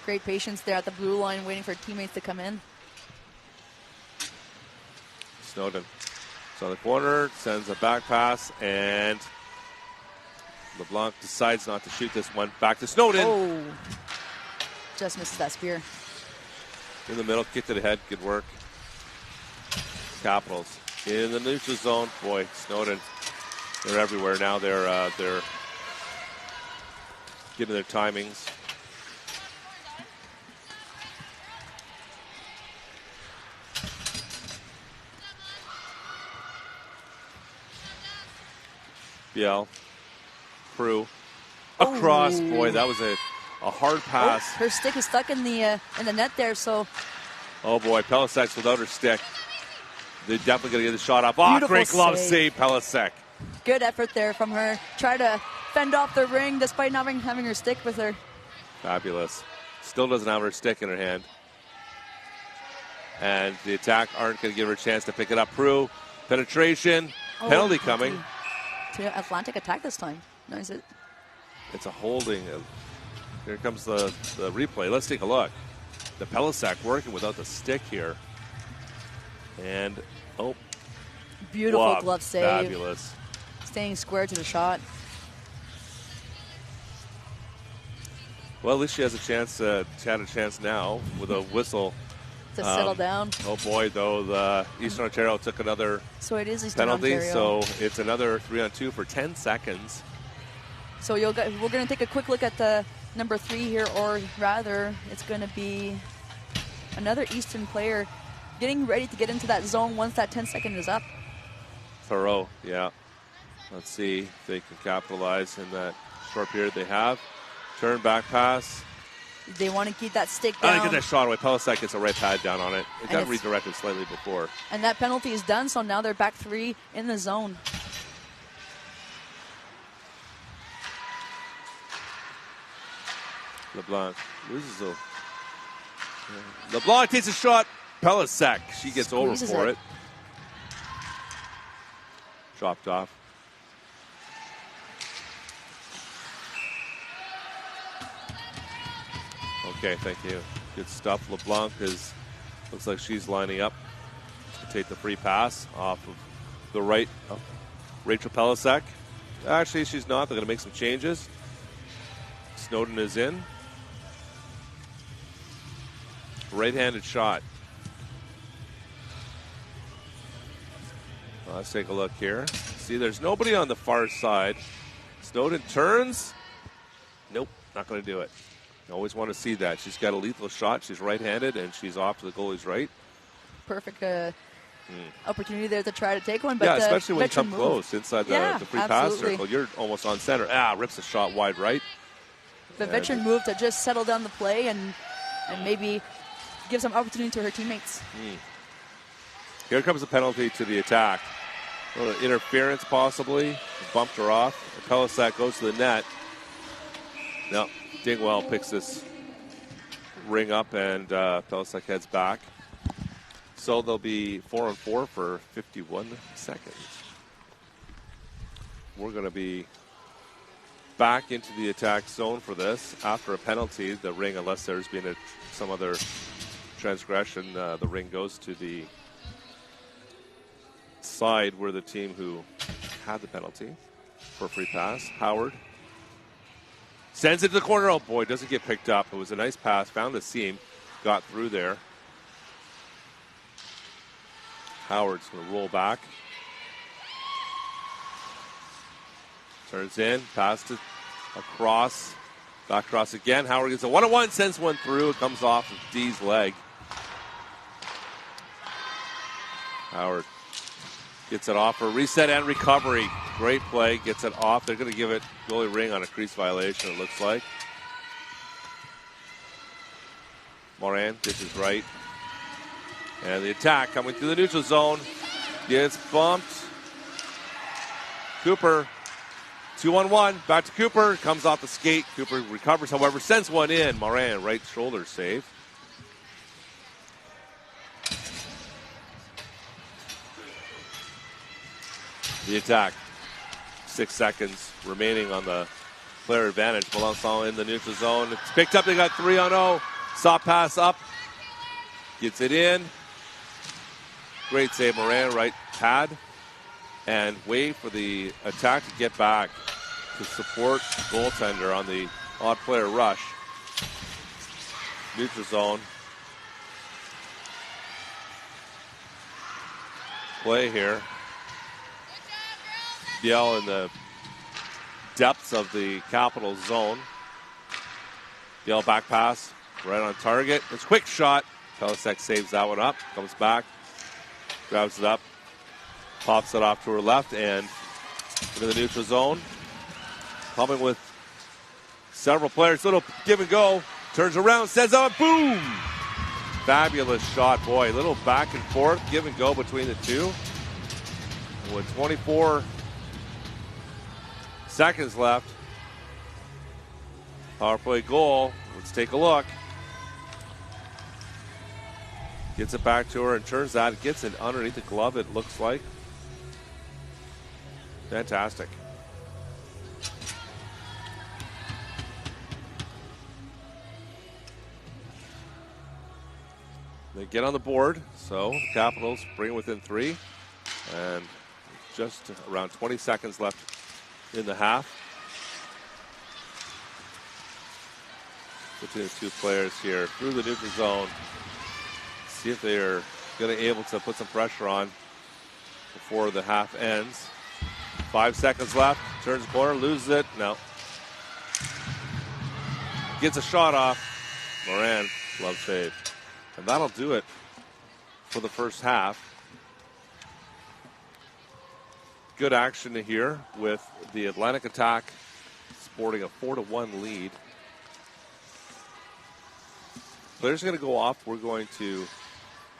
Great patience there at the blue line, waiting for teammates to come in. Snowden. So the corner sends a back pass, and LeBlanc decides not to shoot this one. Back to Snowden. Oh, just misses that spear. In the middle, kick to the head. Good work. Capitals in the neutral zone. Boy, Snowden, they're everywhere now. They're getting their timings. Biel, Prue, across. Oh. Boy, that was a hard pass. Her stick is stuck in the net there. So. Oh boy, Pelissak's without her stick. They're definitely going to get the shot up. Oh, great glove save, Pelissek. Good effort there from her. Try to fend off the ring despite not having her stick with her. Fabulous. Still doesn't have her stick in her hand. And the attack aren't going to give her a chance to pick it up. Prue, penetration, penalty coming. To Atlantic attack this time. Nice. It's a holding. Here comes the replay. Let's take a look. The Pelissek working without the stick here. And, beautiful glove save. Fabulous. Staying square to the shot. Well, at least she has a chance. She had a chance now with a whistle. To settle down. Oh, boy, though. The Eastern Ontario took another penalty, so it's another 3-on-2 for 10 seconds. So we're going to take a quick look at the number 3 here, or rather, it's going to be another Eastern player getting ready to get into that zone once that 10 second is up. Thoreau, yeah. Let's see if they can capitalize in that short period they have. Turn back pass. They want to keep that stick down. I get that shot away. Pelissek gets a right pad down on it. It got redirected slightly before. And that penalty is done, so now they're back 3 in the zone. LeBlanc loses a... LeBlanc takes a shot. Pelissek, she gets over for it. Chopped off. Okay, thank you. Good stuff. LeBlanc looks like she's lining up to take the free pass off of the right of Rachel Pelissek. Actually, she's not. They're going to make some changes. Snowden is in. Right-handed shot. Let's take a look here. See, there's nobody on the far side. Snowden turns. Nope, not going to do it. You always want to see that. She's got a lethal shot. She's right-handed, and she's off to the goalie's right. Perfect opportunity there to try to take one. But yeah, especially when you come close inside the free pass circle. You're almost on center. Rips a shot wide right. The veteran move to just settle down the play and maybe give some opportunity to her teammates. Here comes the penalty to the attack. A little interference possibly. Bumped her off. Pellisac goes to the net. No, Dingwell picks this ring up, and Pellisac heads back. So they'll be 4-on-4 for 51 seconds. We're going to be back into the attack zone for this. After a penalty, the ring, unless there's been some other transgression, the ring goes to the side where the team who had the penalty for a free pass. Howard sends it to the corner. Oh boy, doesn't get picked up. It was a nice pass, found the seam, got through there. Howard's going to roll back. Turns in, pass to across, back across again. Howard gets a one-on-one, sends one through. It comes off of D's leg. Howard gets it off for reset and recovery. Great play, gets it off. They're going to give it goalie ring on a crease violation, it looks like. Morin dishes right. And the attack coming through the neutral zone. Gets bumped. Cooper, 2-on-1. Back to Cooper. Comes off the skate. Cooper recovers, however, sends one in. Morin, right shoulder save. The attack. 6 seconds remaining on the player advantage. Melanson in the neutral zone. It's picked up. They got 3-on-0. Soft pass up. Gets it in. Great save, Morin, right pad. And wait for the attack to get back to support goaltender on the odd player rush. Neutral zone. Play here. Biel in the depths of the Capital zone. Biel back pass, right on target. It's a quick shot. Pellisac saves that one up, comes back, grabs it up, pops it off to her left, and into the neutral zone. Coming with several players. Little give and go. Turns around, sends out, boom! Fabulous shot, boy. Little back and forth, give and go between the two. With 24 seconds left. Power play goal. Let's take a look. Gets it back to her and turns that. It gets it underneath the glove, it looks like. Fantastic. They get on the board, so the Capitals bring it within 3. And just around 20 seconds left in the half. Between the two players here through the neutral zone. See if they're going to be able to put some pressure on before the half ends. 5 seconds left. Turns the corner, loses it. No. Gets a shot off. Morin, glove save. And that'll do it for the first half. Good action here with the Atlantic Attack sporting a 4-1 lead. Players are going to go off. We're going to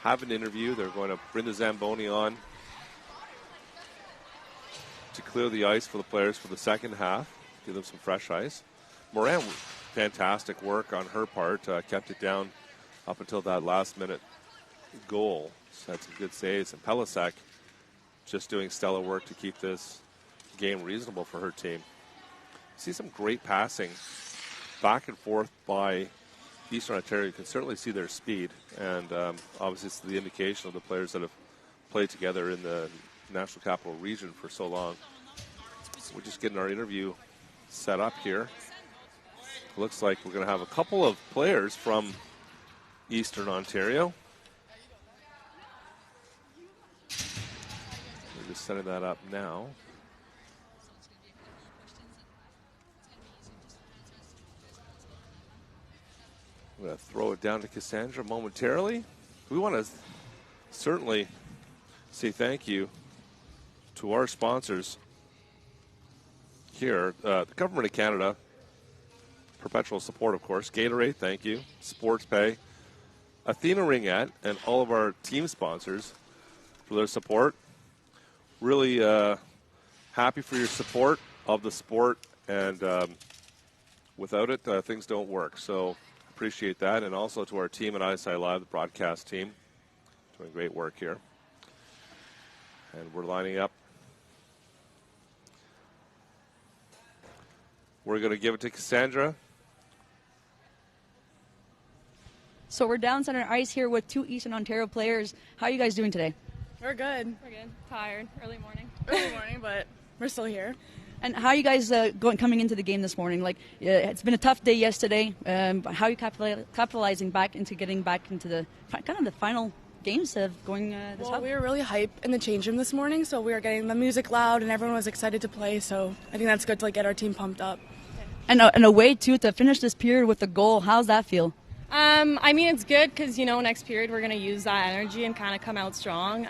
have an interview. They're going to bring the Zamboni on to clear the ice for the players for the second half, give them some fresh ice. Morin, fantastic work on her part. Kept it down up until that last-minute goal. Had some good saves. And Pellisac just doing stellar work to keep this game reasonable for her team. See some great passing back and forth by Eastern Ontario. You can certainly see their speed, and obviously it's the indication of the players that have played together in the National Capital Region for so long. We're just getting our interview set up here. Looks like we're going to have a couple of players from Eastern Ontario. We're just setting that up now. I'm going to throw it down to Cassandra momentarily. We want to certainly say thank you to our sponsors here. The Government of Canada, perpetual support, of course. Gatorade, thank you. Sports Pay. Athena Ringette, and all of our team sponsors for their support. really happy for your support of the sport, and without it, things don't work. So appreciate that, and also to our team at ISI Live, the broadcast team, doing great work here. And we're lining up. We're going to give it to Cassandra. So we're down center ice here with 2 Eastern Ontario players. How are you guys doing today? We're good. We're good. Tired. Early morning. But we're still here. And how are you guys coming into the game this morning? Like, it's been a tough day yesterday. How are you capitalizing back into getting back into the kind of the final games of going this Well, we were really hype in the change room this morning, so we were getting the music loud and everyone was excited to play. So I think that's good to get our team pumped up. And a way too to finish this period with a goal. How's that feel? I mean, it's good because, next period we're going to use that energy and kind of come out strong.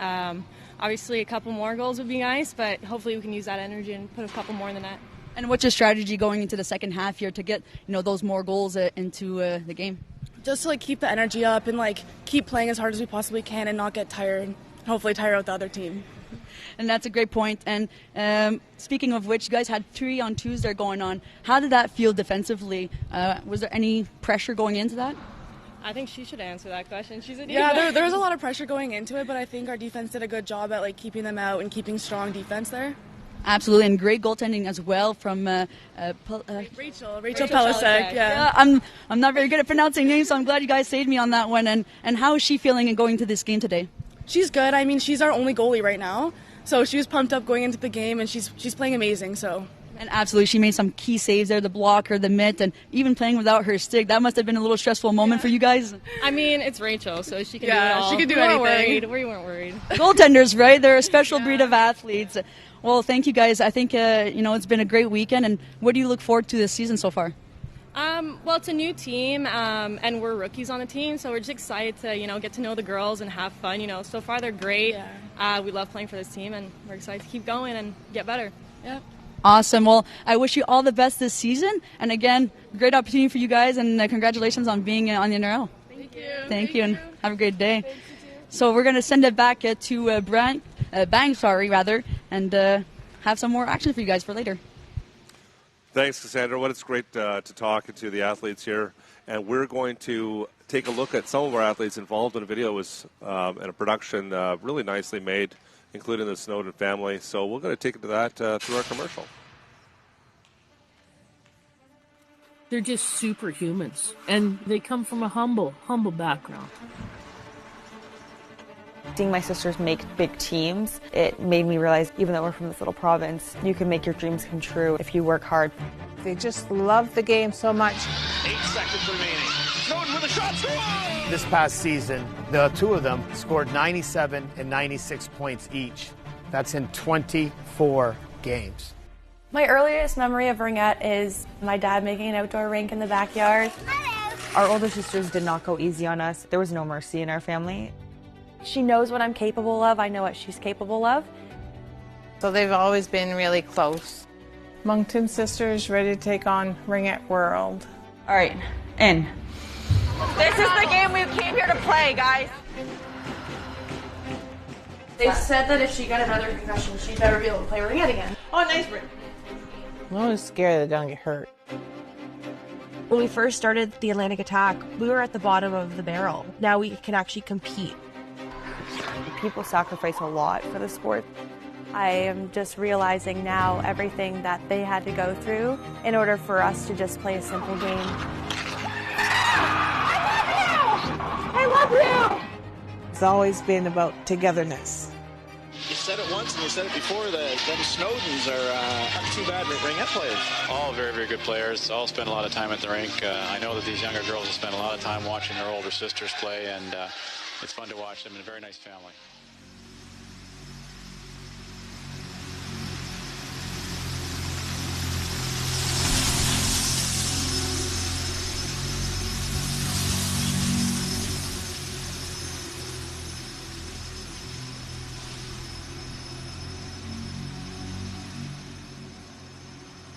Obviously, a couple more goals would be nice, but hopefully we can use that energy and put a couple more in the net. And what's your strategy going into the second half here to get, those more goals into the game? Just to keep the energy up and keep playing as hard as we possibly can and not get tired. And hopefully tire out the other team. And that's a great point. And speaking of which, you guys had 3-on-2s there going on. How did that feel defensively? Was there any pressure going into that? I think she should answer that question. She's a defense. Yeah, there was a lot of pressure going into it, but I think our defense did a good job at keeping them out and keeping strong defense there. Absolutely, and great goaltending as well from Rachel Pelisek. Yeah, I'm not very good at pronouncing names, so I'm glad you guys saved me on that one. And how is she feeling and going into this game today? She's good. I mean, she's our only goalie right now, so she was pumped up going into the game, and she's playing amazing. So. And absolutely, she made some key saves there, the blocker, the mitt, and even playing without her stick. That must have been a little stressful moment for you guys. I mean, it's Rachel, so she can do it Yeah, all. she can do anything. We weren't worried. Goaltenders, right? They're a special breed of athletes. Well, thank you guys. I think, it's been a great weekend. And what do you look forward to this season so far? Well, it's a new team, and we're rookies on the team, so we're just excited to, get to know the girls and have fun. So far they're great. Yeah. We love playing for this team, and we're excited to keep going and get better. Yep. Awesome. Well, I wish you all the best this season. And again, great opportunity for you guys, and congratulations on being on the NRL. Thank you. Thank you, and have a great day. So we're going to send it back to Bang, and have some more action for you guys for later. Thanks, Cassandra. Well, it's great to talk to the athletes here. And we're going to take a look at some of our athletes involved in a video. It was in a production really nicely made, including the Snowden family. So we're going to take it to that through our commercial. They're just superhumans, and they come from a humble background. Seeing my sisters make big teams, it made me realize, even though we're from this little province, you can make your dreams come true if you work hard. They just love the game so much. 8 seconds remaining. Snowden with a shot. Score! This past season, the two of them scored 97 and 96 points each. That's in 24 games. My earliest memory of Ringette is my dad making an outdoor rink in the backyard. Our older sisters did not go easy on us. There was no mercy in our family. She knows what I'm capable of. I know what she's capable of. So they've always been really close. Moncton sisters ready to take on Ringette World. All right, in. This is the game we came here to play, guys. They said that if she got another concussion, she'd better be able to play Ringette again. Oh, nice. I'm always scared they're going to get hurt. When we first started the Atlantic Attack, we were at the bottom of the barrel. Now we can actually compete. People sacrifice a lot for the sport. I am just realizing now everything that they had to go through in order for us to just play a simple game. I love you! It's always been about togetherness. You said it once and you said it before, them Snowdens are not too bad Ringette players. All very, very good players. All spend a lot of time at the rink. I know that these younger girls have spent a lot of time watching their older sisters play, and it's fun to watch them in a very nice family.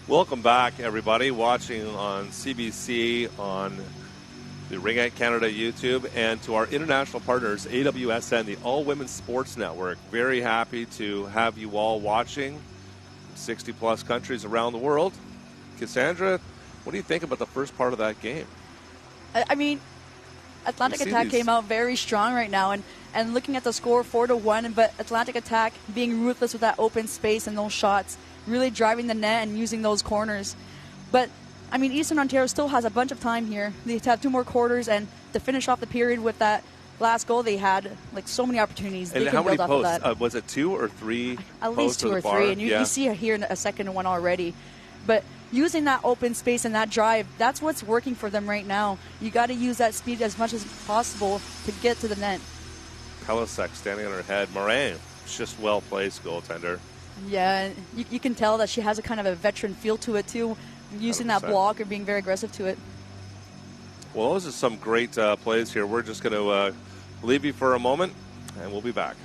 Welcome back, everybody, watching on CBC on the Ringette Canada YouTube, and to our international partners, AWSN, the All Women's Sports Network. Very happy to have you all watching 60-plus countries around the world. Cassandra, what do you think about the first part of that game? I mean, Atlantic Attack came out very strong right now, and looking at the score 4-1, but Atlantic Attack being ruthless with that open space and those shots, really driving the net and using those corners. But I mean, Eastern Ontario still has a bunch of time here. They have 2 more quarters, and to finish off the period with that last goal, they had like so many opportunities. And they how many build posts? off of that. Was it 2 or 3? At least 2 or 3, and you see here in a second one already. But using that open space and that drive, that's what's working for them right now. You got to use that speed as much as possible to get to the net. Pelisek standing on her head. Morin, just well-placed goaltender. Yeah, you can tell that she has a kind of a veteran feel to it, too, using 100%. that block or being very aggressive to it. Well, those are some great plays here. We're just going to leave you for a moment, and we'll be back.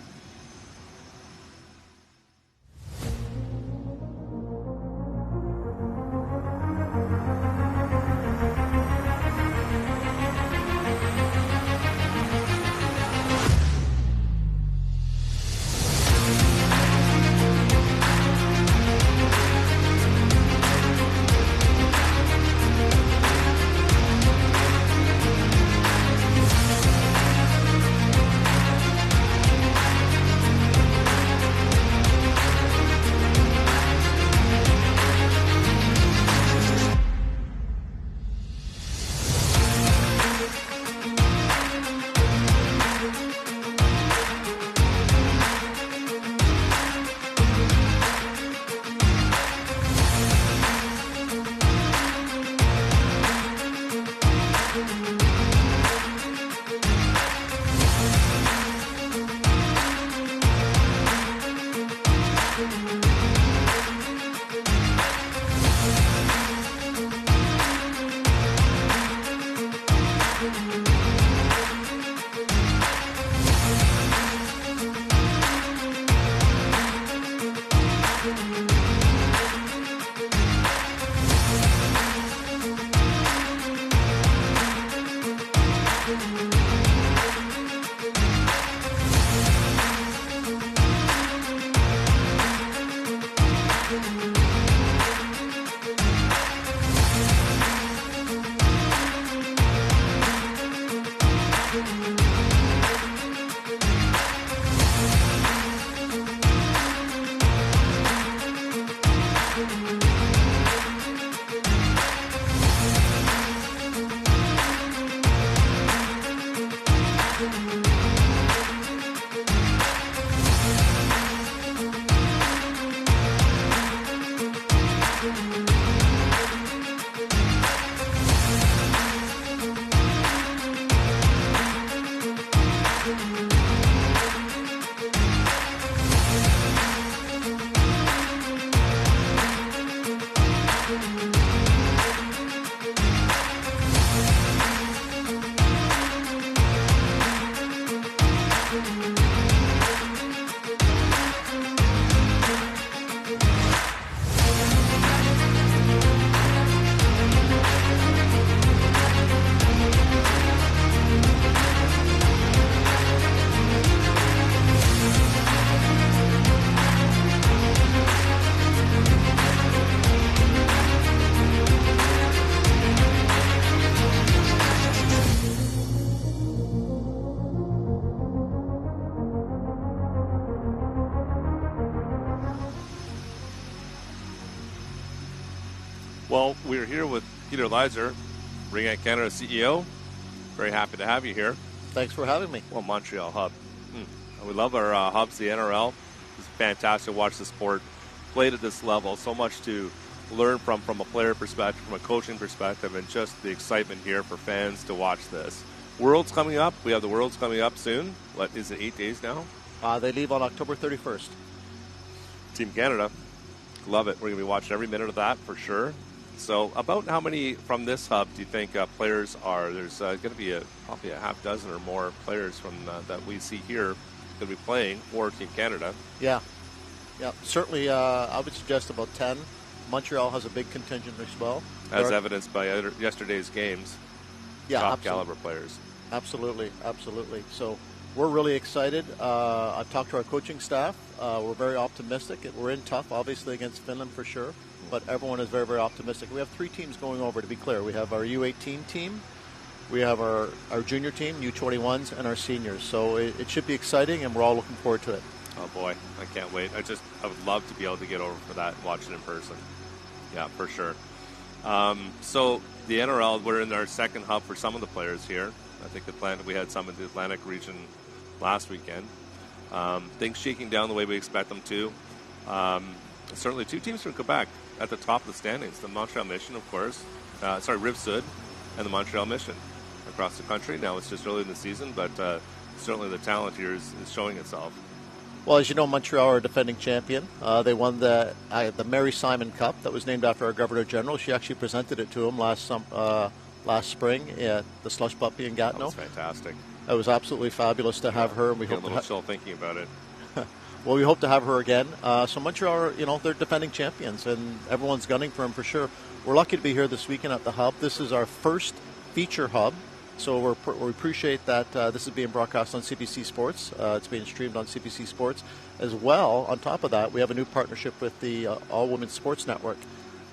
Well, we're here with Peter Leiser, Ringette Canada CEO. Very happy to have you here. Thanks for having me. Well, Montreal Hub. We love our hubs, the NRL. It's fantastic to watch the sport played at this level. So much to learn from a player perspective, from a coaching perspective, and just the excitement here for fans to watch this. Worlds coming up. We have the Worlds coming up soon. What is it, 8 days now? They leave on October 31st. Team Canada. Love it. We're going to be watching every minute of that for sure. So about how many from this hub do you think players are? There's going to be probably a half dozen or more players from that we see here going to be playing for Team Canada. Yeah. Certainly, I would suggest about 10. Montreal has a big contingent as well. As evidenced by yesterday's games. top caliber players. Absolutely. So we're really excited. I've talked to our coaching staff. We're very optimistic. We're in tough, obviously, against Finland for sure, but everyone is very, very optimistic. We have 3 teams going over, to be clear. We have our U18 team, we have our junior team, U21s, and our seniors. So it should be exciting, and we're all looking forward to it. Oh, boy, I can't wait. I would love to be able to get over for that and watch it in person. Yeah, for sure. So the NRL, we're in our second hub for some of the players here. I think we had some in the Atlantic region last weekend. Things shaking down the way we expect them to. Certainly 2 teams from Quebec at the top of the standings. The Montreal Mission, of course. Rive Sud and the Montreal Mission across the country. Now it's just early in the season, but certainly the talent here is showing itself. Well, as you know, Montreal are defending champion. They won the Mary Simon Cup that was named after our Governor General. She actually presented it to him last spring at the Slush Puppy in Gatineau. That was fantastic. It was absolutely fabulous to have her. And we hope a little chill thinking about it. Well, we hope to have her again. So Montreal, they're defending champions, and everyone's gunning for them for sure. We're lucky to be here this weekend at the hub. This is our first feature hub. So we appreciate that this is being broadcast on CBC Sports. It's being streamed on CBC Sports. As well, on top of that, we have a new partnership with the All Women's Sports Network.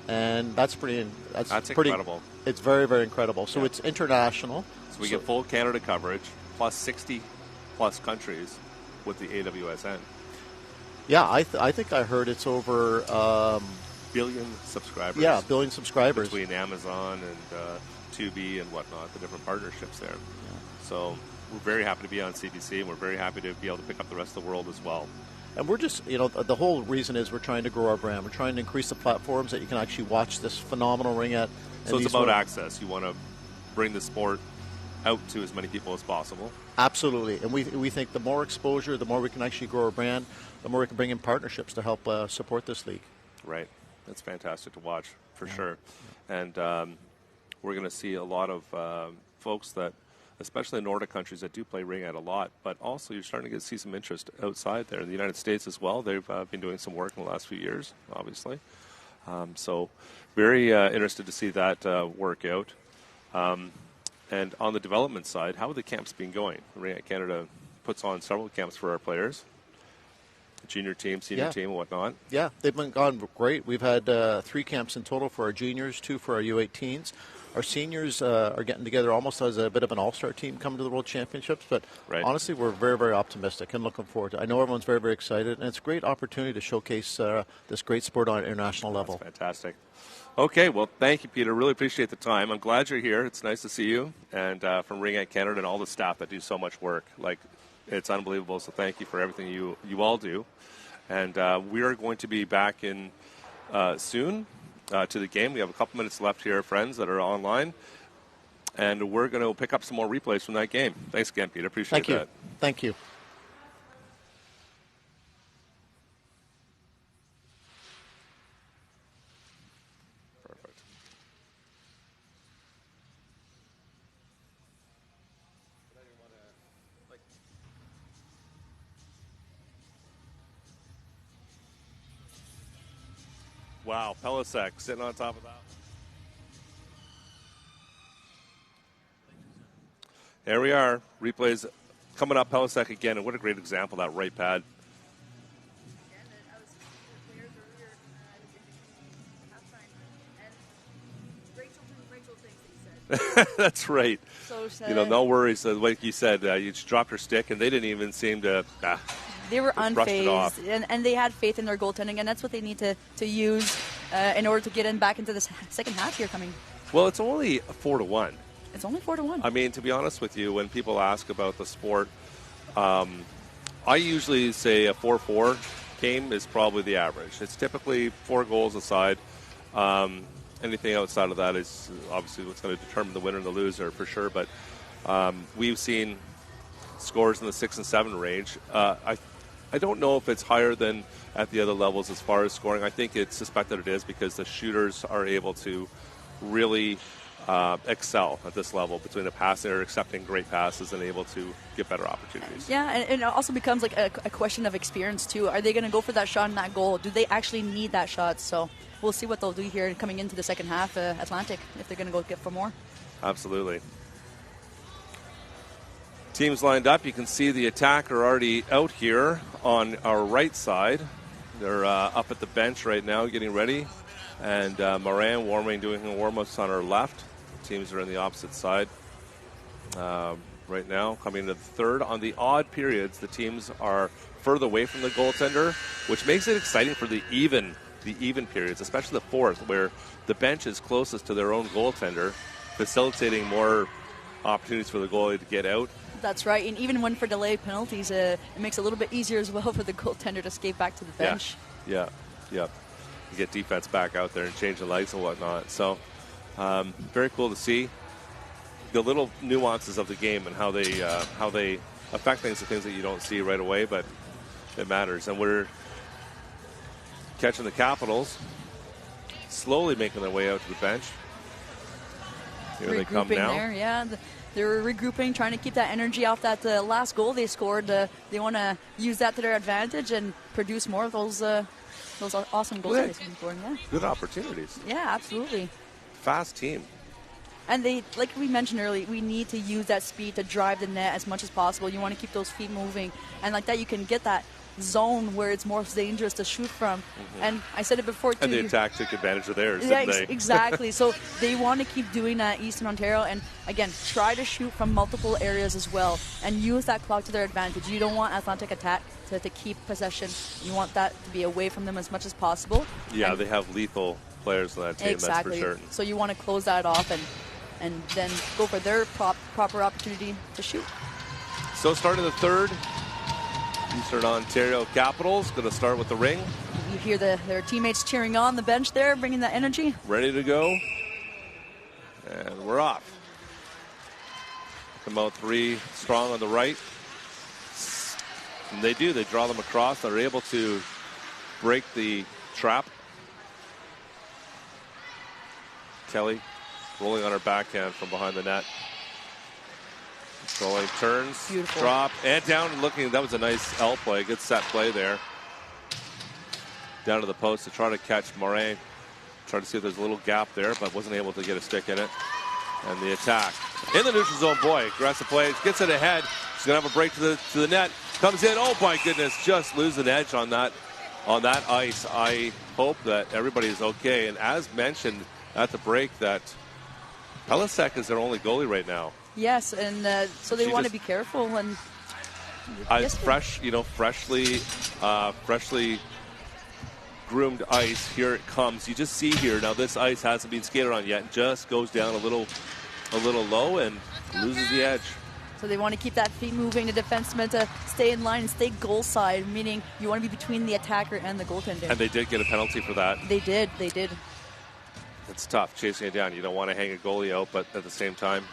And that's pretty incredible. It's very, very incredible. So it's international. So we get full Canada coverage, plus 60-plus countries with the AWSN. Yeah, I think I heard it's over... billion subscribers. Yeah, billion subscribers. Between Amazon and Tubi and whatnot, the different partnerships there. Yeah. So we're very happy to be on CBC, and we're very happy to be able to pick up the rest of the world as well. And we're just, the whole reason is we're trying to grow our brand. We're trying to increase the platforms that you can actually watch this phenomenal ringette. So it's about access. You want to bring the sport out to as many people as possible. Absolutely. And we think the more exposure, the more we can actually grow our brand, the more we can bring in partnerships to help support this league. Right. That's fantastic to watch, for sure. And we're going to see a lot of folks that, especially in Nordic countries, that do play ringette a lot, but also you're starting to see some interest outside there. In the United States as well, they've been doing some work in the last few years, obviously. So very interested to see that work out. And on the development side, how have the camps been going? Ringette Canada puts on several camps for our players. Junior team, senior team, and whatnot. Yeah, they've been gone great. We've had 3 camps in total for our juniors, 2 for our U18s. Our seniors are getting together almost as a bit of an all-star team coming to the World Championships. But honestly, we're very, very optimistic and looking forward to it. I know everyone's very, very excited, and it's a great opportunity to showcase this great sport on an international level. That's fantastic. Okay, well, thank you, Peter. Really appreciate the time. I'm glad you're here. It's nice to see you. And from Ringette Canada and all the staff that do so much work. It's unbelievable, so thank you for everything you all do. And we are going to be back in soon to the game. We have a couple minutes left here, friends that are online. And we're going to pick up some more replays from that game. Thanks again, Peter. Appreciate that. Thank you. Perfect. Wow, Pellisek sitting on top of that. There we are. Replays coming up. Pellisek again, and what a great example, that right pad. That's right. So sad. No worries. Like you said, you just dropped her stick, and they didn't even seem to. They were unfazed, and they had faith in their goaltending, and that's what they need to use in order to get in back into the second half here coming. Well, it's only 4-1. It's only 4-1. I mean, to be honest with you, when people ask about the sport, I usually say a 4-4 game is probably the average. It's typically 4 goals aside. Anything outside of that is obviously what's going to determine the winner and the loser for sure. But we've seen scores in the 6 and 7 range. I don't know if it's higher than at the other levels as far as scoring. I think it's suspected it is because the shooters are able to really excel at this level between the passing or accepting great passes and able to get better opportunities. Yeah, and it also becomes like a question of experience too. Are they going to go for that shot and that goal? Do they actually need that shot? So we'll see what they'll do here coming into the second half, Atlantic, if they're going to go get for more. Absolutely. Teams lined up. You can see the attacker already out here on our right side. They're up at the bench right now getting ready. And Morin warming, doing warm-ups on our left. Teams are on the opposite side right now, coming into the third. On the odd periods, the teams are further away from the goaltender, which makes it exciting for the even periods, especially the fourth, where the bench is closest to their own goaltender, facilitating more opportunities for the goalie to get out. That's right, and even when for delay penalties, it makes it a little bit easier as well for the goaltender to skate back to the bench. Yeah. You get defense back out there and change the lights and whatnot. So, very cool to see the little nuances of the game and how they affect things, the things that you don't see right away, but it matters. And we're catching the Capitals slowly making their way out to the bench. Here they come now. They're regrouping, trying to keep that energy off that last goal they scored. They want to use that to their advantage and produce more of those awesome goals they've been scoring. Yeah. Good opportunities. Yeah, absolutely. Fast team. And they, like we mentioned earlier, we need to use that speed to drive the net as much as possible. You want to keep those feet moving, and like that you can get that zone where it's more dangerous to shoot from. Mm-hmm. And I said it before too. And the attack took advantage of theirs, yeah, didn't they? Exactly. So they want to keep doing that, Eastern Ontario, and again, try to shoot from multiple areas as well, and use that clock to their advantage. You don't want Atlantic Attack to keep possession. You want that to be away from them as much as possible. Yeah, and they have lethal players on that team. Exactly. That's for certain. So you want to close that off and then go for their proper opportunity to shoot. So starting the third, Eastern Ontario Capitals going to start with the ring. You hear their teammates cheering on the bench there, bringing that energy. Ready to go. And we're off. Come out three strong on the right. And they do. They draw them across. They're able to break the trap. Kelly rolling on her backhand from behind the net. Controlling turns, beautiful. Drop, and down and looking. That was a nice L play. Good set play there. Down to the post to try to catch Morin. Try to see if there's a little gap there, but wasn't able to get a stick in it. And the attack. In the neutral zone, boy, aggressive play. Gets it ahead. She's going to have a break to the net. Comes in. Oh, my goodness. Just losing edge on that ice. I hope that everybody is okay. And as mentioned at the break, that Pelisek is their only goalie right now. Yes, and so they want to be careful. And freshly groomed ice. Here it comes. You just see here now. This ice hasn't been skated on yet. Just goes down a little low and loses the edge. So they want to keep that feet moving. The defenseman to stay in line and stay goal side, meaning you want to be between the attacker and the goaltender. And they did get a penalty for that. They did. It's tough chasing it down. You don't want to hang a goalie out, but at the same time,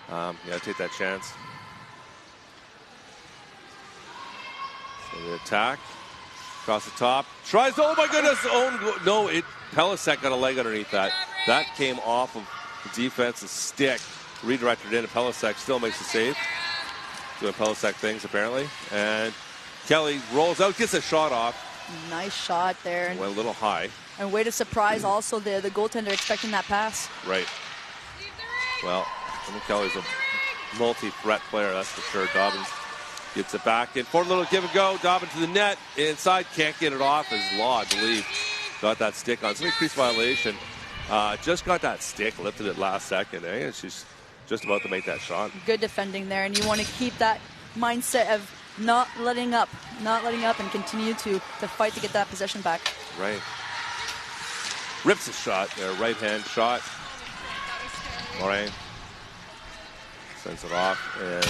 you got to take that chance. So the attack across the top. Tries. Oh my goodness! Pelisek got a leg underneath that. That came off of the defense's stick. Redirected in, and Pelisek still makes the save. Doing Pelisek things apparently. And Kelly rolls out, gets a shot off. Nice shot there. Went a little high. And way to surprise also the goaltender expecting that pass. Right. Well, I think Kelly's a multi-threat player, that's for sure. Dobbins gets it back in for a little give and go. Dobbins to the net. Inside, can't get it off as Law, I believe, got that stick on. Some increased violation. Just got that stick, lifted it last second, and she's just about to make that shot. Good defending there, and you want to keep that mindset of not letting up and continue to fight to get that possession back. Right. Rips a shot there, right hand shot. Morin sends it off, and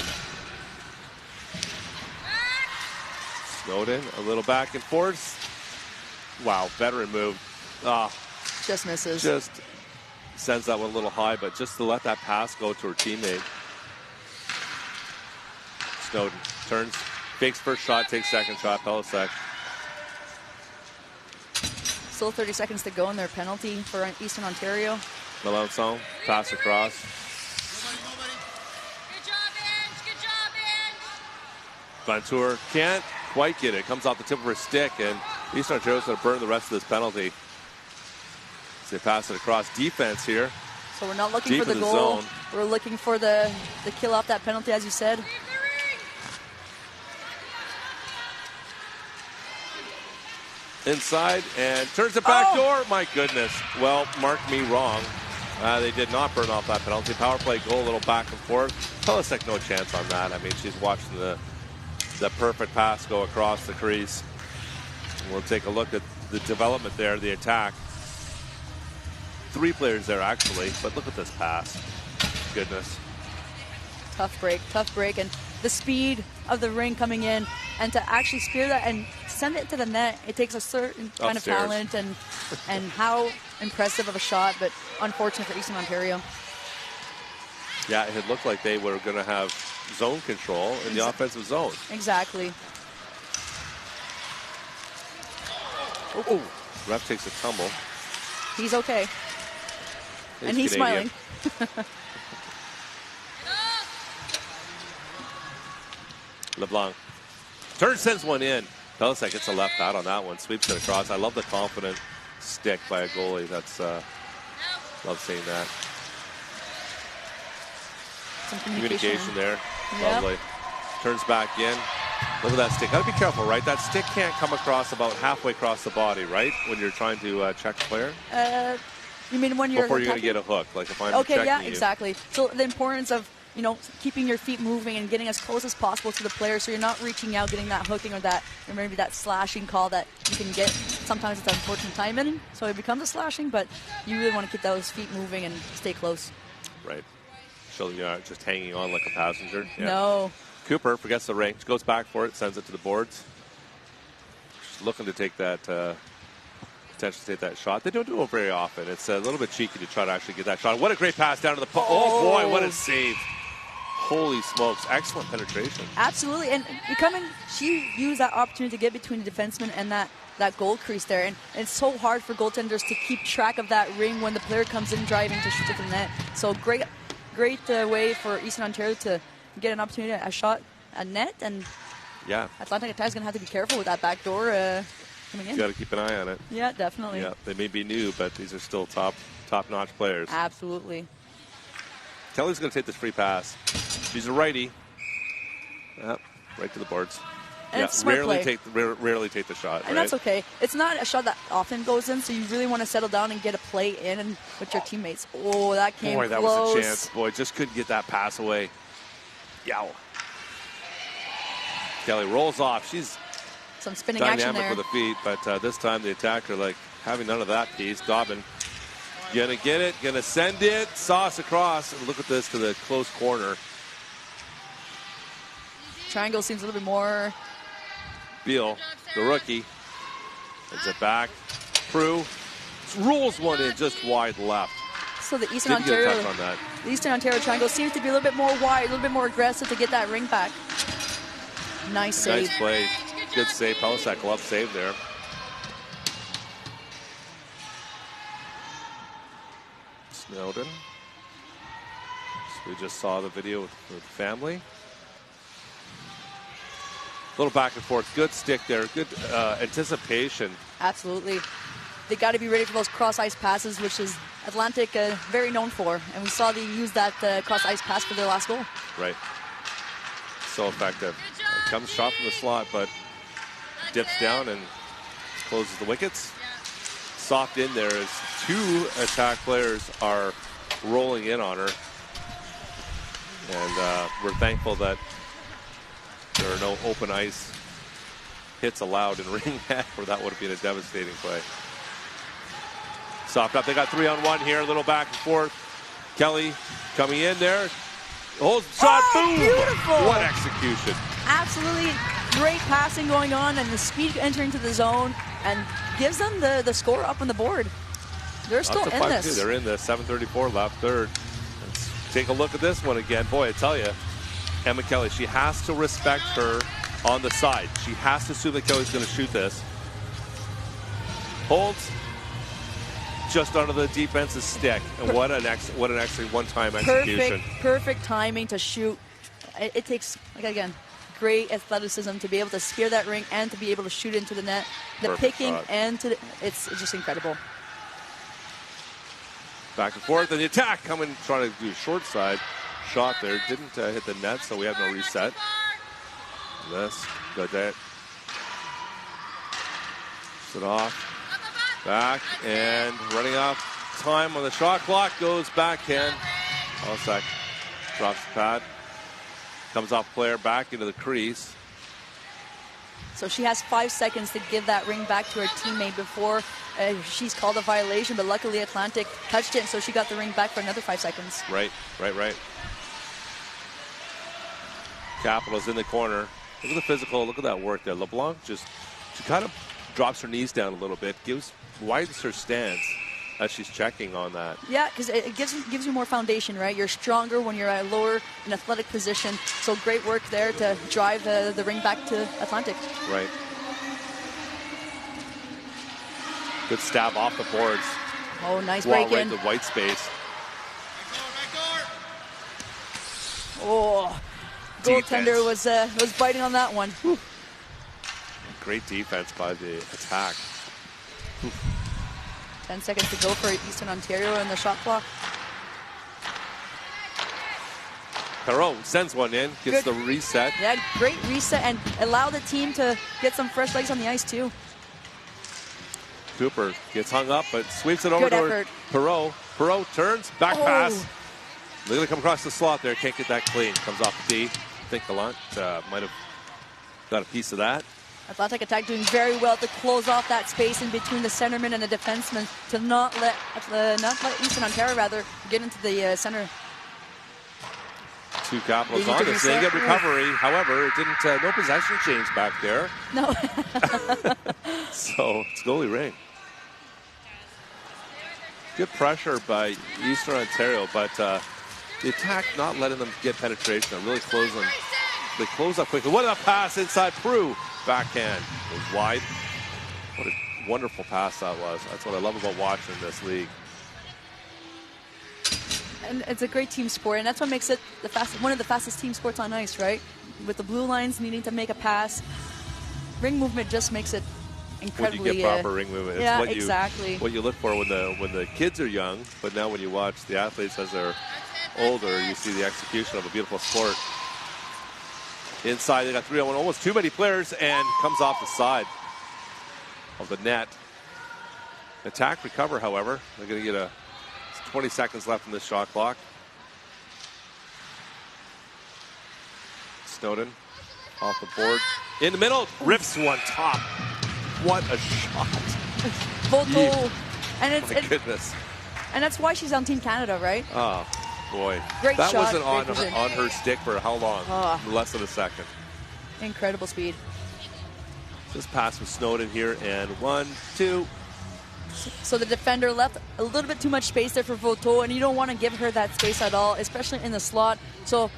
Snowden a little back and forth. Wow, veteran move. Just misses. Just sends that one a little high, but just to let that pass go to her teammate. Snowden turns, fakes first shot, takes second shot, Pelisek. Still 30 seconds to go in their penalty for Eastern Ontario. Melanson, pass across. Vantour can't quite get it. Comes off the tip of her stick, and Eastern Ontario's going to burn the rest of this penalty. They pass it across. Defense here. So we're not looking for the goal. We're looking for the kill off that penalty, as you said. inside and turns it back door. My goodness. Well, mark me wrong. They did not burn off that penalty. Power play goal, a little back and forth. Pellicek, no chance on that. I mean, she's watching the perfect pass go across the crease. We'll take a look at the development there, the attack. 3 players there, actually, but look at this pass. Goodness. Tough break, and the speed of the ring coming in, and to actually spear that and send it to the net, it takes a certain kind of talent and how impressive of a shot, but unfortunate for Eastern Ontario. Yeah, it looked like they were going to have zone control in the offensive zone. Exactly. Oh, ref takes a tumble. He's okay. And he's Canadian. smiling. LeBlanc. Turn sends one in. Pellicek gets a left pad on that one. Sweeps it across. I love the confident stick by a goalie. That's love seeing that. Some Communication there. Yep. Lovely. Turns back in. Look at that stick. Got to be careful, right? That stick can't come across about halfway across the body, right? When you're trying to check the player? You mean when you're before you're going to get a hook, like if I'm okay, checking yeah, you. exactly. So the importance of, you know, keeping your feet moving and getting as close as possible to the player, so you're not reaching out, getting that hooking or that, or maybe that slashing call that you can get. Sometimes it's unfortunate timing, so it becomes a slashing, but you really want to keep those feet moving and stay close. Right. So you're not just hanging on like a passenger. Yeah. No. Cooper forgets the ring, goes back for it, sends it to the boards. She's looking to take that, potentially take that shot. They don't do it very often. It's a little bit cheeky to try to actually get that shot. What a great pass down to the post. Oh boy, what a save. Holy smokes, excellent penetration. Absolutely, and she used that opportunity to get between the defenseman and that goal crease there, and it's so hard for goaltenders to keep track of that ring when the player comes in driving to shoot at the net. So great way for Eastern Ontario to get an opportunity, a shot, a net, and yeah, Atlantic Attack is going to have to be careful with that back door coming in. You got to keep an eye on it. Yeah, definitely. Yeah, they may be new, but these are still top-notch players. Absolutely. Kelly's going to take this free pass. She's a righty. Yep, right to the boards. And it's smart rarely play. rarely take the shot. And that's okay. It's not a shot that often goes in, so you really want to settle down and get a play in and with your teammates. Oh, that came close. Boy, that was a chance. Boy, just couldn't get that pass away. Yow. Kelly rolls off. She's some spinning action there. Dynamic with the feet, but this time the attacker like having none of that piece. Dobbin gonna get it, gonna send it, sauce across, and look at this to the close corner. Triangle seems a little bit more. Beal, the rookie, sends it back. Prue rolls one in just wide left. So the Eastern Ontario Triangle seems to be a little bit more wide, a little bit more aggressive to get that ring back. Nice save. Nice play. Good save. Pellicek glove save there. Snowden. So we just saw the video with the family. A little back and forth. Good stick there. Good anticipation. Absolutely. They got to be ready for those cross-ice passes, which is Atlantic very known for. And we saw they use that cross-ice pass for their last goal. Right. So effective. Comes shot from the slot, but dips down and closes the wickets. Soft in there as 2 attack players are rolling in on her. And we're thankful that there are no open ice hits allowed in ring head, or that would have been a devastating play. Soft up. They got 3-on-1 here. A little back and forth. Kelly coming in there. Holds shot. Boom! Beautiful. What execution. Absolutely great passing going on, and the speed entering to the zone, and gives them the score up on the board. They're still in this. They're in the 7:34 left third. Let's take a look at this one again. Boy, I tell you, Emma Kelly, she has to respect her on the side. She has to assume that Kelly's going to shoot this. Holds just under the defense's stick, and what an excellent one-time execution. Perfect timing to shoot. It takes, like, again, great athleticism to be able to spear that ring and to be able to shoot into the net. The Perfect picking shot. and it's just incredible. Back and forth, and the attack coming, trying to do a short side shot there. Didn't hit the net, so we have no reset. This, Godet. Rips it off. Back and running off time on the shot clock. Goes backhand. Alsack drops the pad. Comes off player back into the crease. So she has 5 seconds to give that ring back to her teammate before she's called a violation, but luckily Atlantic touched it, and so she got the ring back for another 5 seconds. Right. Capital's in the corner. Look at the physical, look at that work there. LeBlanc she kind of drops her knees down a little bit, widens her stance as she's checking on that. Yeah, because it gives you more foundation, right? You're stronger when you're at a lower and athletic position. So great work there to drive the ring back to Atlantic. Right. Good stab off the boards. Oh, nice break in. Right in the white space. Oh, goaltender was biting on that one. Whew. Great defense by the Attack. 10 seconds to go for Eastern Ontario in the shot clock. Perreault sends one in, gets the reset. Yeah, great reset and allow the team to get some fresh legs on the ice too. Cooper gets hung up, but sweeps it over to Perreault. Perreault turns, back pass. They're going to come across the slot there, can't get that clean. Comes off the D. I think Gallant might have got a piece of that. Atlantic Attack doing very well to close off that space in between the centerman and the defenseman to not let Eastern Ontario get into the center. Two Capitals on this. They get recovery. However, it didn't. No possession change back there. No. So it's goalie ring. Good pressure by Eastern Ontario, but the Attack not letting them get penetration and really close them. They close up quickly. What a pass inside Prue. Backhand was wide. What a wonderful pass that was. That's what I love about watching this league. And it's a great team sport, and that's what makes it one of the fastest team sports on ice, right? With the blue lines needing to make a pass, ring movement just makes it incredibly. When you get proper ring movement, it's yeah, exactly. What you look for when the kids are young, but now when you watch the athletes as they're older, you see the execution of a beautiful sport. Inside, they got 3-on-1, almost too many players, and comes off the side of the net. Attack recover, however. They're going to get 20 seconds left in this shot clock. Snowden off the board. In the middle, rips one top. What a shot. Volto. And my goodness. And that's why she's on Team Canada, right? Oh. Boy, great that shot, wasn't on her stick for how long? Less than a second. Incredible speed. This pass was Snowden here, and 1, 2. So the defender left a little bit too much space there for Voto, and you don't want to give her that space at all, especially in the slot. So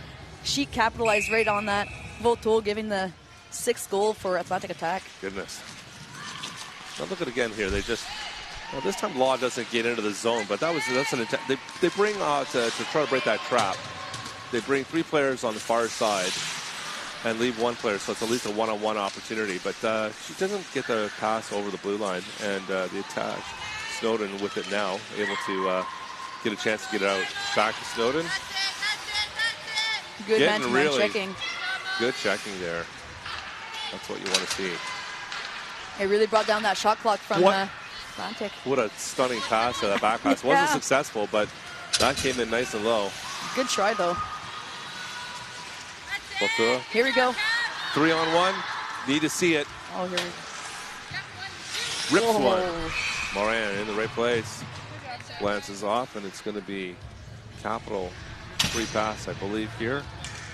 she capitalized right on that. Voto giving the 6th goal for Atlantic Attack. Goodness. Now look at it again here. They just. Well, this time Law doesn't get into the zone, but that's an attempt. They bring to try to break that trap. They bring 3 players on the far side and leave 1 player, so it's at least a one-on-one opportunity. But she doesn't get the pass over the blue line, and the Attack, Snowden with it now, able to get a chance to get it out. Back to Snowden. Good man-to-man checking. Good checking there. That's what you want to see. It really brought down that shot clock from Atlantic. What a stunning pass, that back pass. Wasn't successful, but that came in nice and low. Good try, though. Botua. Here we go. 3-on-1. Need to see it. Oh, here we go. Rips one. Moran in the right place. Glances off, and it's going to be Capital free pass, I believe, here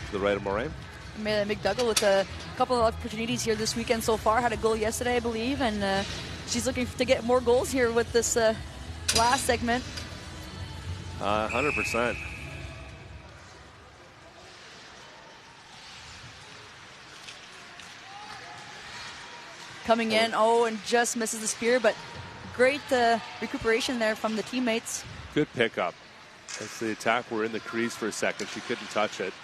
to the right of Moran. McDougall with a couple of opportunities here this weekend so far. Had a goal yesterday, I believe, and she's looking to get more goals here with this last segment. 100%. Coming in, and just misses the spear, but great recuperation there from the teammates. Good pickup. As the Attack were in the crease for a second, she couldn't touch it.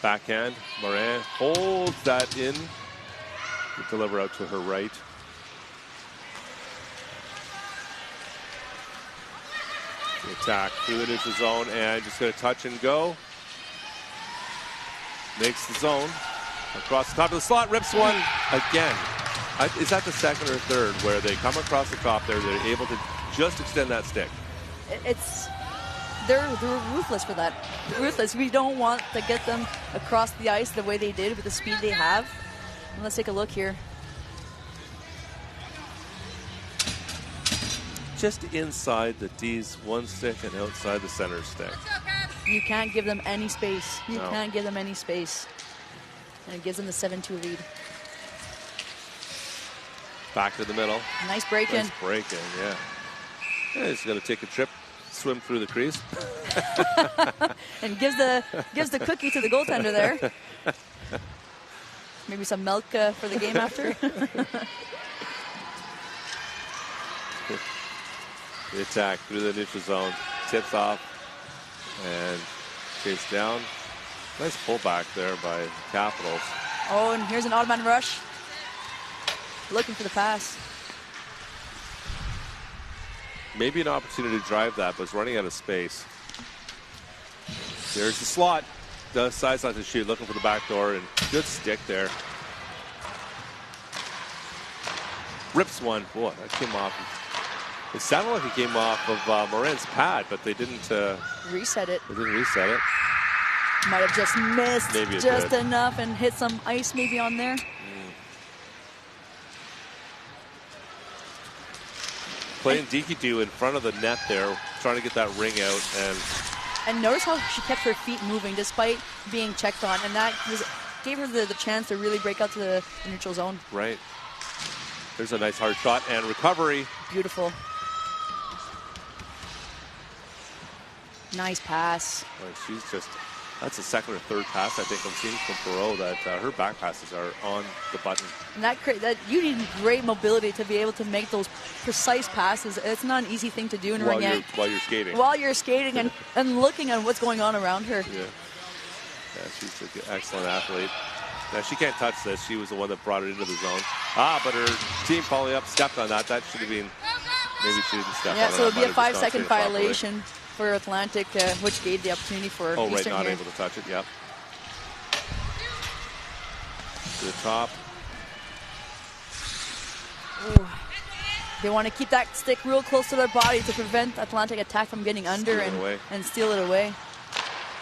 Backhand, Moran holds that in. Deliver out to her right. The Attack through the neutral zone and just going to touch and go. Makes the zone. Across the top of the slot, rips one again. Is that the second or third where they come across the top there, they're able to just extend that stick? They're ruthless for that. Ruthless. We don't want to get them across the ice the way they did with the speed they have. And let's take a look here. Just inside the D's one stick and outside the center stick. You can't give them any space. You No. can't give them any space. And it gives them the 7-2 lead. Back to the middle. Nice break-in. Nice break-in, yeah. He's going to take a trip, swim through the crease. And gives the cookie to the goaltender there. Maybe some milk for the game after. The attack through the neutral zone. Tips off and chased down. Nice pullback there by Capitals. Oh, and here's an odd man rush. Looking for the pass. Maybe an opportunity to drive that, but it's running out of space. There's the slot. Decides not to shoot, looking for the back door, and good stick there. Rips one. Boy, that came off. It sounded like it came off of Morin's pad, but they didn't reset it. They didn't reset it. Might have just missed Maybe it just did. enough and hit some ice maybe on there. Playing Deaky-Doo in front of the net there, trying to get that ring out. And notice how she kept her feet moving despite being checked on, and that gave her the chance to really break out to the neutral zone. Right. There's a nice hard shot and recovery. Beautiful. Nice pass. Well, that's the second or third pass I think I'm seeing from Perreault that her back passes are on the button. And that you need great mobility to be able to make those precise passes. It's not an easy thing to do in a ring. While you're skating. While you're skating and looking at what's going on around her. Yeah, she's an excellent athlete. Now, she can't touch this. She was the one that brought it into the zone. But her team following up stepped on that. That should have been, maybe she didn't step on it. Yeah, so it'll be a Might have just not 5-second seen it properly. violation for Atlantic, which gave the opportunity for Oh, right, Eastern not here. able to touch it, yep. To the top. Ooh. They want to keep that stick real close to their body to prevent Atlantic attack from getting under and steal it away.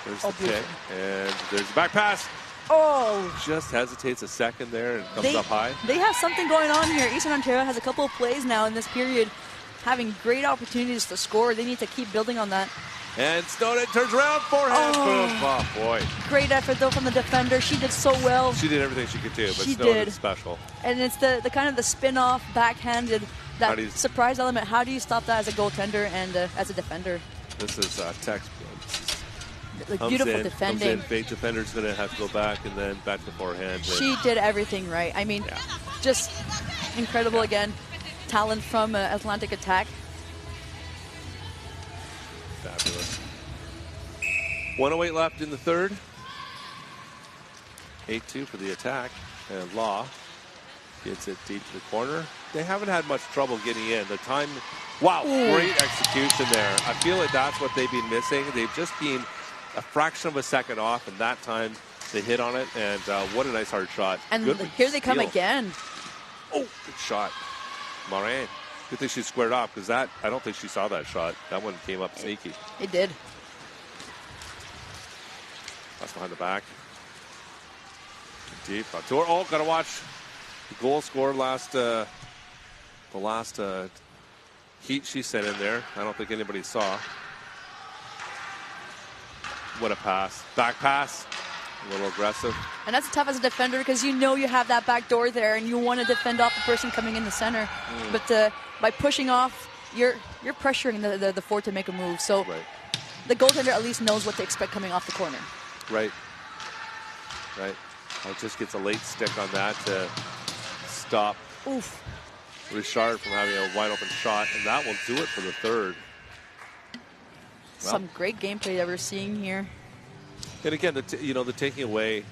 There's the pick, and there's the back pass. Oh! Just hesitates a second there and comes up high. They have something going on here. Eastern Ontario has a couple of plays now in this period, having great opportunities to score. They need to keep building on that. And Snowden turns around, forehand. Oh, boy. Great effort, though, from the defender. She did so well. She did everything she could do, but She Snowden's did. special. And it's the kind of the spin-off, backhanded, that surprise element. How do you stop that as a goaltender and as a defender? This is textbook. Like beautiful defending. Comes in, fake defender's going to have to go back and then back to the forehand. She did everything right. I mean, just incredible again. Talent from Atlantic Attack. Fabulous. 1:08 left in the third. 8-2 for the Attack. And Law gets it deep to the corner. They haven't had much trouble getting in. The time, wow, great execution there. I feel like that's what they've been missing. They've just been a fraction of a second off, and that time they hit on it. And what a nice hard shot. And good here they come steal. again. Oh, good shot. Morin. Good thing she squared off, because I don't think she saw that shot. That one came up sneaky. It did. That's behind the back. Deep. Oh, got to watch the goal scored the last heat she sent in there. I don't think anybody saw. What a pass. Back pass. A little aggressive. And that's tough as a defender because you know you have that back door there and you want to defend off the person coming in the center. But by pushing off, you're pressuring the forward to make a move. So the goaltender at least knows what to expect coming off the corner. Right. Right. It just gets a late stick on that to stop Richard from having a wide open shot, and that will do it for the third. Some great gameplay that we're seeing here. And again, the taking away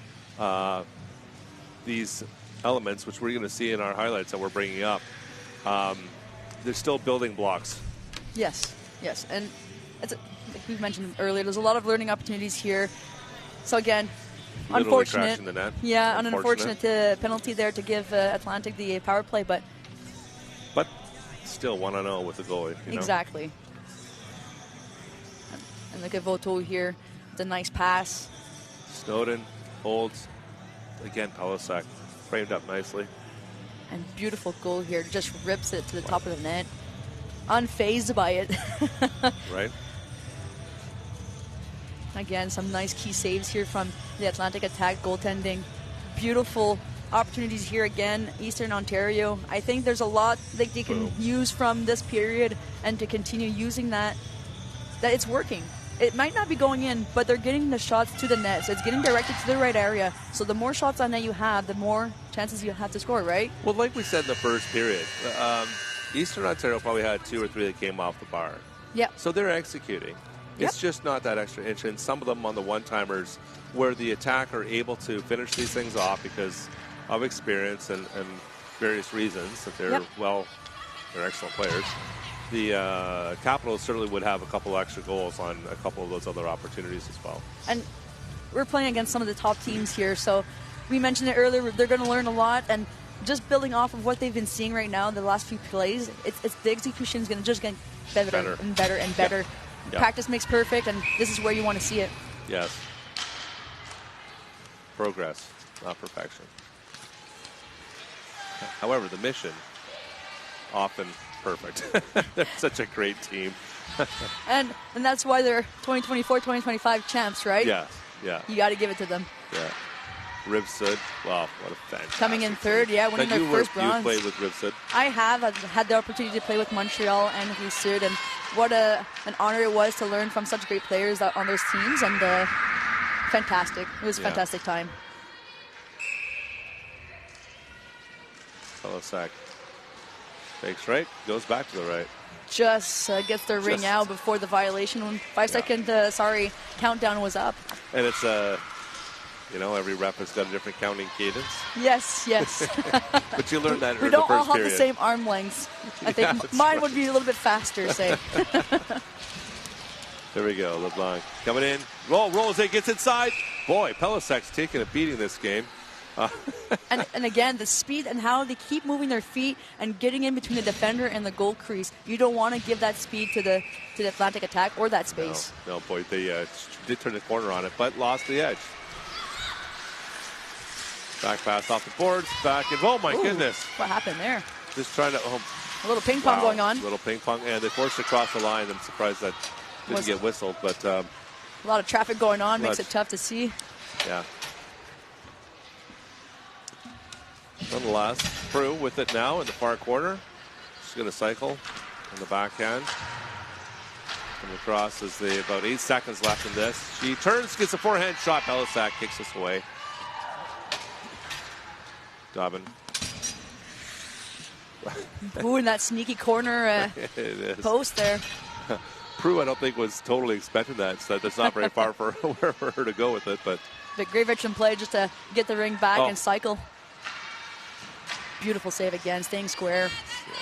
these elements, which we're going to see in our highlights that we're bringing up, they're still building blocks. Yes, and like we mentioned earlier, there's a lot of learning opportunities here. So again, Unfortunate. Crashing the net. Yeah, an unfortunate penalty there to give Atlantic the power play, but still 1-0 with the goalie. Exactly. And look at Voto here. It's a nice pass. Snowden holds. Again, Pellisek framed up nicely. And beautiful goal here. Just rips it to the top of the net. Unfazed by it. Right. Again, some nice key saves here from the Atlantic attack goaltending. Beautiful opportunities here again. Eastern Ontario. I think there's a lot that they can use from this period and to continue using that it's working. It might not be going in, but they're getting the shots to the net. So it's getting directed to the right area. So the more shots on net you have, the more chances you have to score, right? Well, like we said in the first period, Eastern Ontario probably had 2 or 3 that came off the bar. Yeah. So they're executing. Yep. It's just not that extra inch. And some of them on the one-timers where the attack are able to finish these things off because of experience and various reasons that they're, they're excellent players. The Capitals certainly would have a couple extra goals on a couple of those other opportunities as well. And we're playing against some of the top teams here, so we mentioned it earlier, they're going to learn a lot, and just building off of what they've been seeing right now, the last few plays, it's the execution is going to just get better and better and better. Yeah. Practice makes perfect, and this is where you want to see it. Yes. Progress, not perfection. However, the mission, often perfect. They're such a great team. and that's why they're 2024, 2025 champs, right? Yeah, yeah. You got to give it to them. Yeah. Ribsud, wow, what a fantastic coming in third, winning their first bronze. You played with Ribsud. I have. I've had the opportunity to play with Montreal and Ribsud, and what an honor it was to learn from such great players on those teams, and fantastic. It was a fantastic time. Pellisek fakes right, goes back to the right. Just gets the ring out before the violation. 5-second, countdown was up. And it's every rep has got a different counting cadence. Yes. But you learned that we don't all have the same arm lengths. I think mine would be a little bit faster, say. There we go, LeBlanc coming in. Rolls it, gets inside. Boy, Pellisek's taking a beating this game. And again, the speed and how they keep moving their feet and getting in between the defender and the goal crease. You don't want to give that speed to the Atlantic attack or that space. No, boy, they did turn the corner on it, but lost the edge. Back pass off the boards, back and oh my goodness! What happened there? Just trying to a little ping pong going on. A little ping pong, and they forced it across the line. I'm surprised that didn't get whistled, but a lot of traffic going on makes it tough to see. Yeah. Nonetheless, Prue with it now in the far corner. She's going to cycle on the backhand. Coming across as about 8 seconds left in this. She turns, gets a forehand shot. Pellisek kicks this away. Dobbin. Ooh, in that sneaky corner post there. Prue, I don't think, was totally expecting that. So that's not very far for her to go with it. But great veteran play just to get the ring back and cycle. Beautiful save again, staying square. Yeah.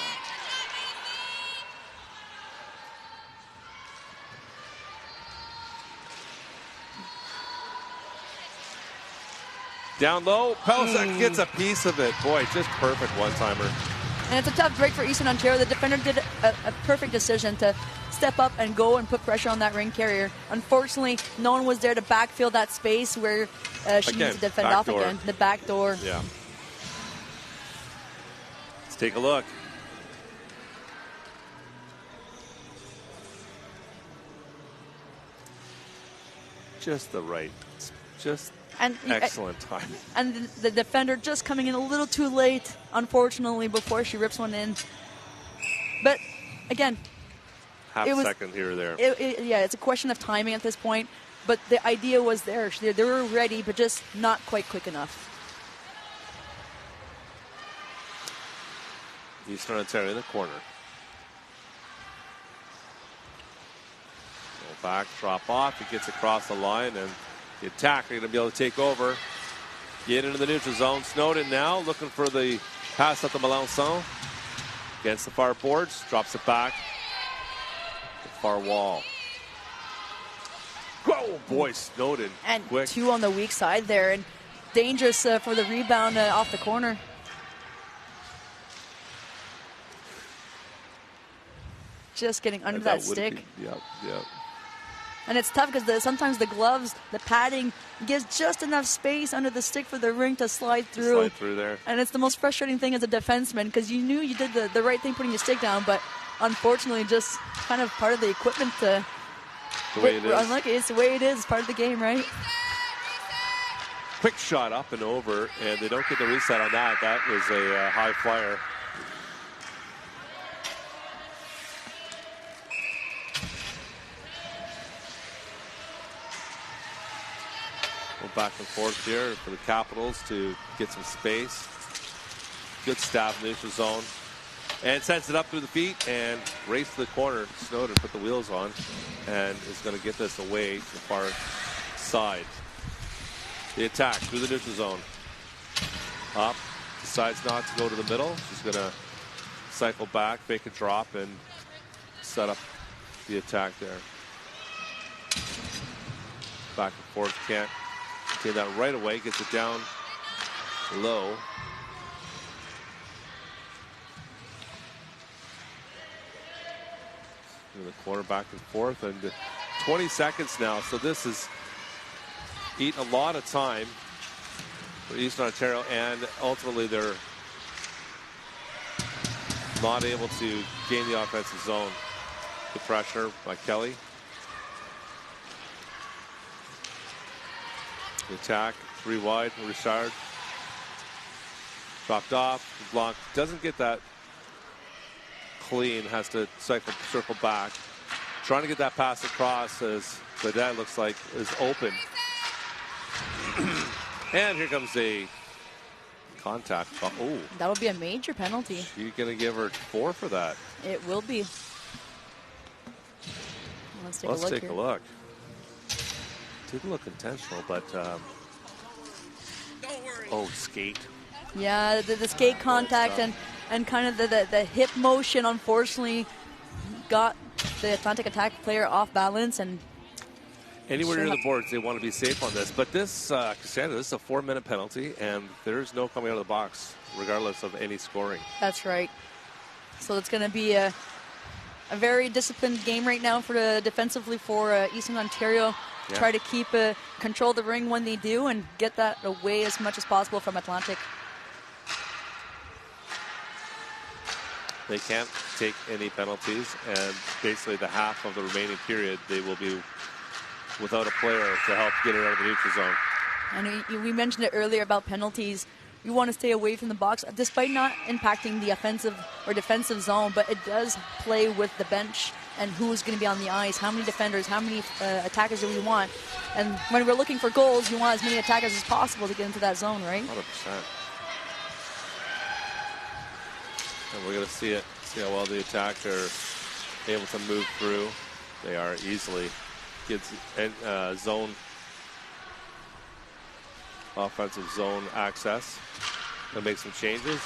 Down low, Pellisek gets a piece of it. Boy, just perfect one-timer. And it's a tough break for Eastern Ontario. The defender did a perfect decision to step up and go and put pressure on that ring carrier. Unfortunately, no one was there to backfill that space where she needs to defend off again. The back door. Yeah. Let's take a look. Just the right. Excellent time. And the defender just coming in a little too late, unfortunately, before she rips one in. But, again, half second here or there. It's a question of timing at this point. But the idea was there. They were ready, but just not quite quick enough. Eastern Ontario in the corner. Go back, drop off. He gets across the line, and the attack are going to be able to take over. Get into the neutral zone. Snowden now looking for the pass up to Melanson. Against the far boards. Drops it back. The far wall. Whoa! Oh, boy, Snowden. And quick. 2 on the weak side there. And dangerous for the rebound off the corner. Just getting under that stick. Yep. And it's tough because sometimes the gloves, the padding, gives just enough space under the stick for the ring to slide through. Slide through there. And it's the most frustrating thing as a defenseman because you knew you did the right thing putting your stick down, but unfortunately just kind of part of the equipment to... The way it is. Unlucky. It's the way it is. It's part of the game, right? Quick shot up and over, and they don't get the reset on that. That was a high flyer. Back and forth here for the Capitals to get some space. Good stab in the neutral zone. And sends it up through the feet and race to the corner. Snowden put the wheels on and is going to get this away to the far side. The attack through the neutral zone. Up. Decides not to go to the middle. She's going to cycle back, fake a drop, and set up the attack there. Back and forth. Can't get that right away. Gets it down low. In the corner, back and forth, and 20 seconds now. So this is eating a lot of time for Eastern Ontario, and ultimately they're not able to gain the offensive zone. The pressure by Kelly. The attack, 3 wide, Richard. Dropped off. Blanc doesn't get that clean, has to circle back. Trying to get that pass across as that looks like is open. And here comes a contact. Oh. That would be a major penalty. You're going to give her 4 for that. It will be. Let's take a look. Didn't look intentional, but skate. Yeah, the skate contact and kind of the hip motion, unfortunately, got the Atlantic Attack player off balance. And anywhere near the boards, they want to be safe on this. But this, Cassandra, this is a 4-minute penalty, and there's no coming out of the box, regardless of any scoring. That's right. So it's going to be a very disciplined game right now defensively for Eastern Ontario. Yeah. Try to keep control of the ring when they do and get that away as much as possible from Atlantic. They can't take any penalties, and basically the half of the remaining period, they will be without a player to help get it out of the neutral zone. And we mentioned it earlier about penalties. You want to stay away from the box, despite not impacting the offensive or defensive zone, but it does play with the bench and who's going to be on the ice, how many defenders, how many attackers do we want. And when we're looking for goals, you want as many attackers as possible to get into that zone, right? 100%. And we're going to see how well the attack are able to move through. They are easily. Gets zone, offensive zone access. Gonna make some changes.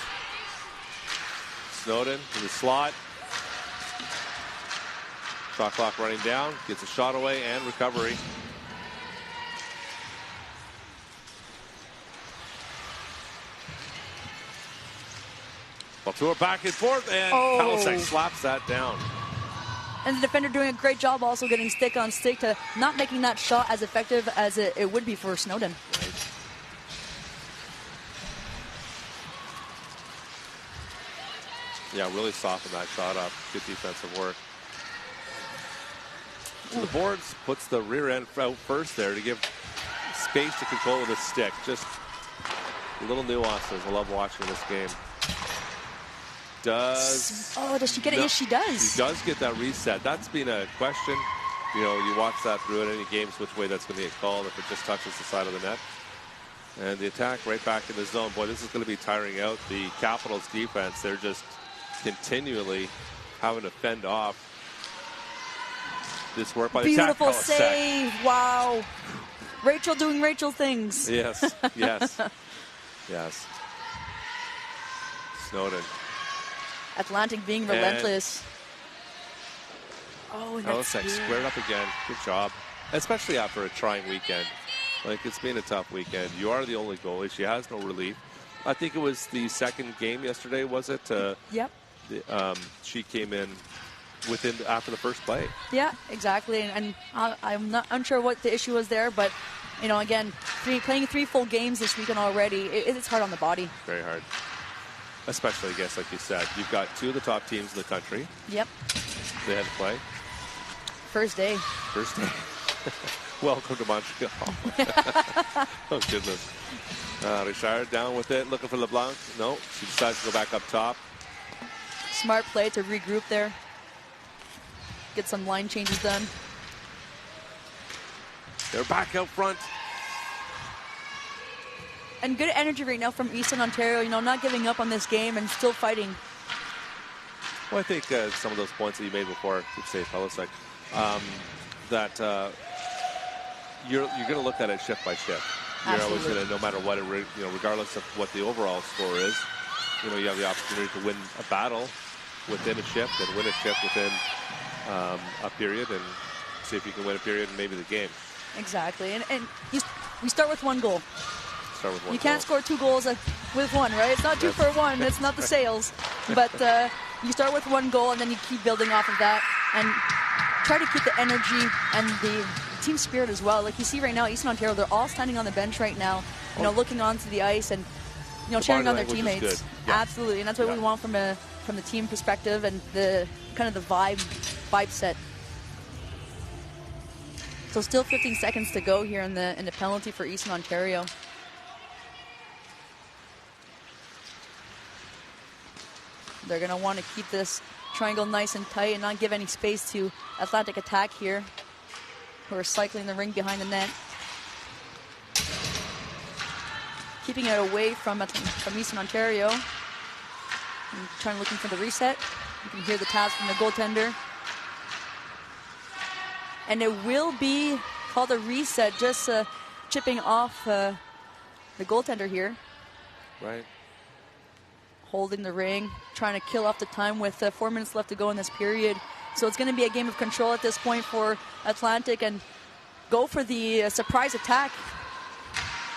Snowden in the slot. Shot clock running down. Gets a shot away and recovery. Baltour back and forth, and Palaszczuk slaps that down. And the defender doing a great job also getting stick on stick to not making that shot as effective as it would be for Snowden. Right. Yeah, really softened that shot up. Good defensive work. And the boards puts the rear end out first there to give space to control with the stick. Just little nuances. I love watching this game. Does she get it? Yes, she does. She does get that reset. That's been a question. You know, you watch that through at any games, which way that's going to get called if it just touches the side of the net. And the attack right back in the zone. Boy, this is going to be tiring out the Capitals defense. They're just continually having to fend off this work by the attack. Beautiful save. Wow. Rachel doing Rachel things. Yes, yes, yes. Snowden. Atlantic being relentless. And that's squared up again. Good job. especially after a trying weekend. Like, it's been a tough weekend. You are the only goalie. She has no relief. I think it was the second game yesterday, was it? Yep. She came in after the first play. Yeah, exactly. And I'm not unsure what the issue was there, but, again, playing 3 full games this weekend already, it's hard on the body. Very hard. Especially, I guess, like you said, you've got 2 of the top teams in the country. Yep. They had to play. First day. Welcome to Montreal. Oh, goodness. Richard down with it, looking for LeBlanc. No, she decides to go back up top. Smart play to regroup there. Get some line changes done. They're back out front. And good energy right now from Eastern Ontario, not giving up on this game and still fighting. Well, I think some of those points that you made before, say Pelisic, that you're going to look at it shift by shift. You're always going to, no matter what, regardless of what the overall score is, you have the opportunity to win a battle within a shift and win a shift within a period and see if you can win a period and maybe the game. Exactly. And we start with 1 goal. You can't score 2 goals with 1, right? It's not 2 for 1. It's not the sales. But you start with 1 goal, and then you keep building off of that and try to keep the energy and the team spirit as well. Like you see right now, Eastern Ontario, they're all standing on the bench right now, looking onto the ice and cheering on their teammates. Yeah. Absolutely, and that's what we want from the team perspective and the kind of the vibe set. So still 15 seconds to go here in the penalty for Eastern Ontario. They're going to want to keep this triangle nice and tight and not give any space to Atlantic Attack here, who are cycling the ring behind the net. Keeping it away from Eastern Ontario. And looking for the reset. You can hear the taps from the goaltender. And it will be called a reset, just chipping off the goaltender here. Right. Holding the ring, trying to kill off the time with 4 minutes left to go in this period. So it's going to be a game of control at this point for Atlantic and go for the surprise attack.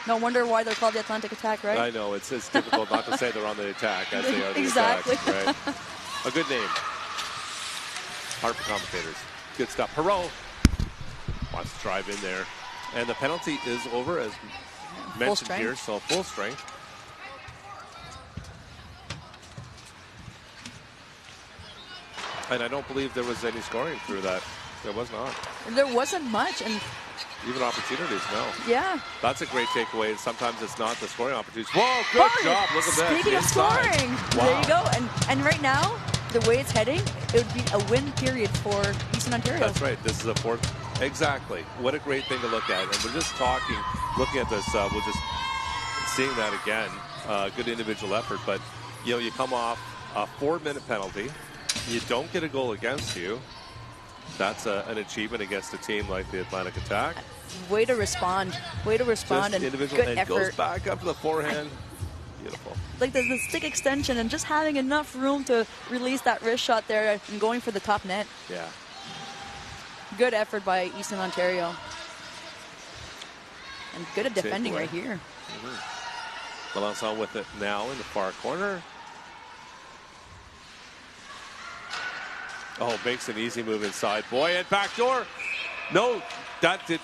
No wonder why they're called the Atlantic Attack, right? I know. It's difficult not to say they're on the attack as they are the exactly. attack. Right? A good name. Hard for commentators. Good stuff. Perreault wants to drive in there. And the penalty is over, as mentioned here, so full strength. And I don't believe there was any scoring through that. There was not. And there wasn't much. And even opportunities, no. Yeah. That's a great takeaway. Sometimes it's not the scoring opportunities. Whoa, good job. Look at that. Speaking of scoring, there you go. And right now, the way it's heading, it would be a win period for Eastern Ontario. That's right. This is a 4th. Exactly. What a great thing to look at. And we're just looking at this, we're just seeing that again. Good individual effort. But, you come off a 4-minute penalty. You don't get a goal against you. That's an achievement against a team like the Atlantic Attack. Way to respond. Just and individual, good and effort. Goes back up to the forehand. Beautiful. Like the stick extension and just having enough room to release that wrist shot there and going for the top net. Yeah. Good effort by Eastern Ontario. And good at defending right here. Melanson with it now in the far corner. Oh, makes an easy move inside. Boy, at backdoor. No, that did.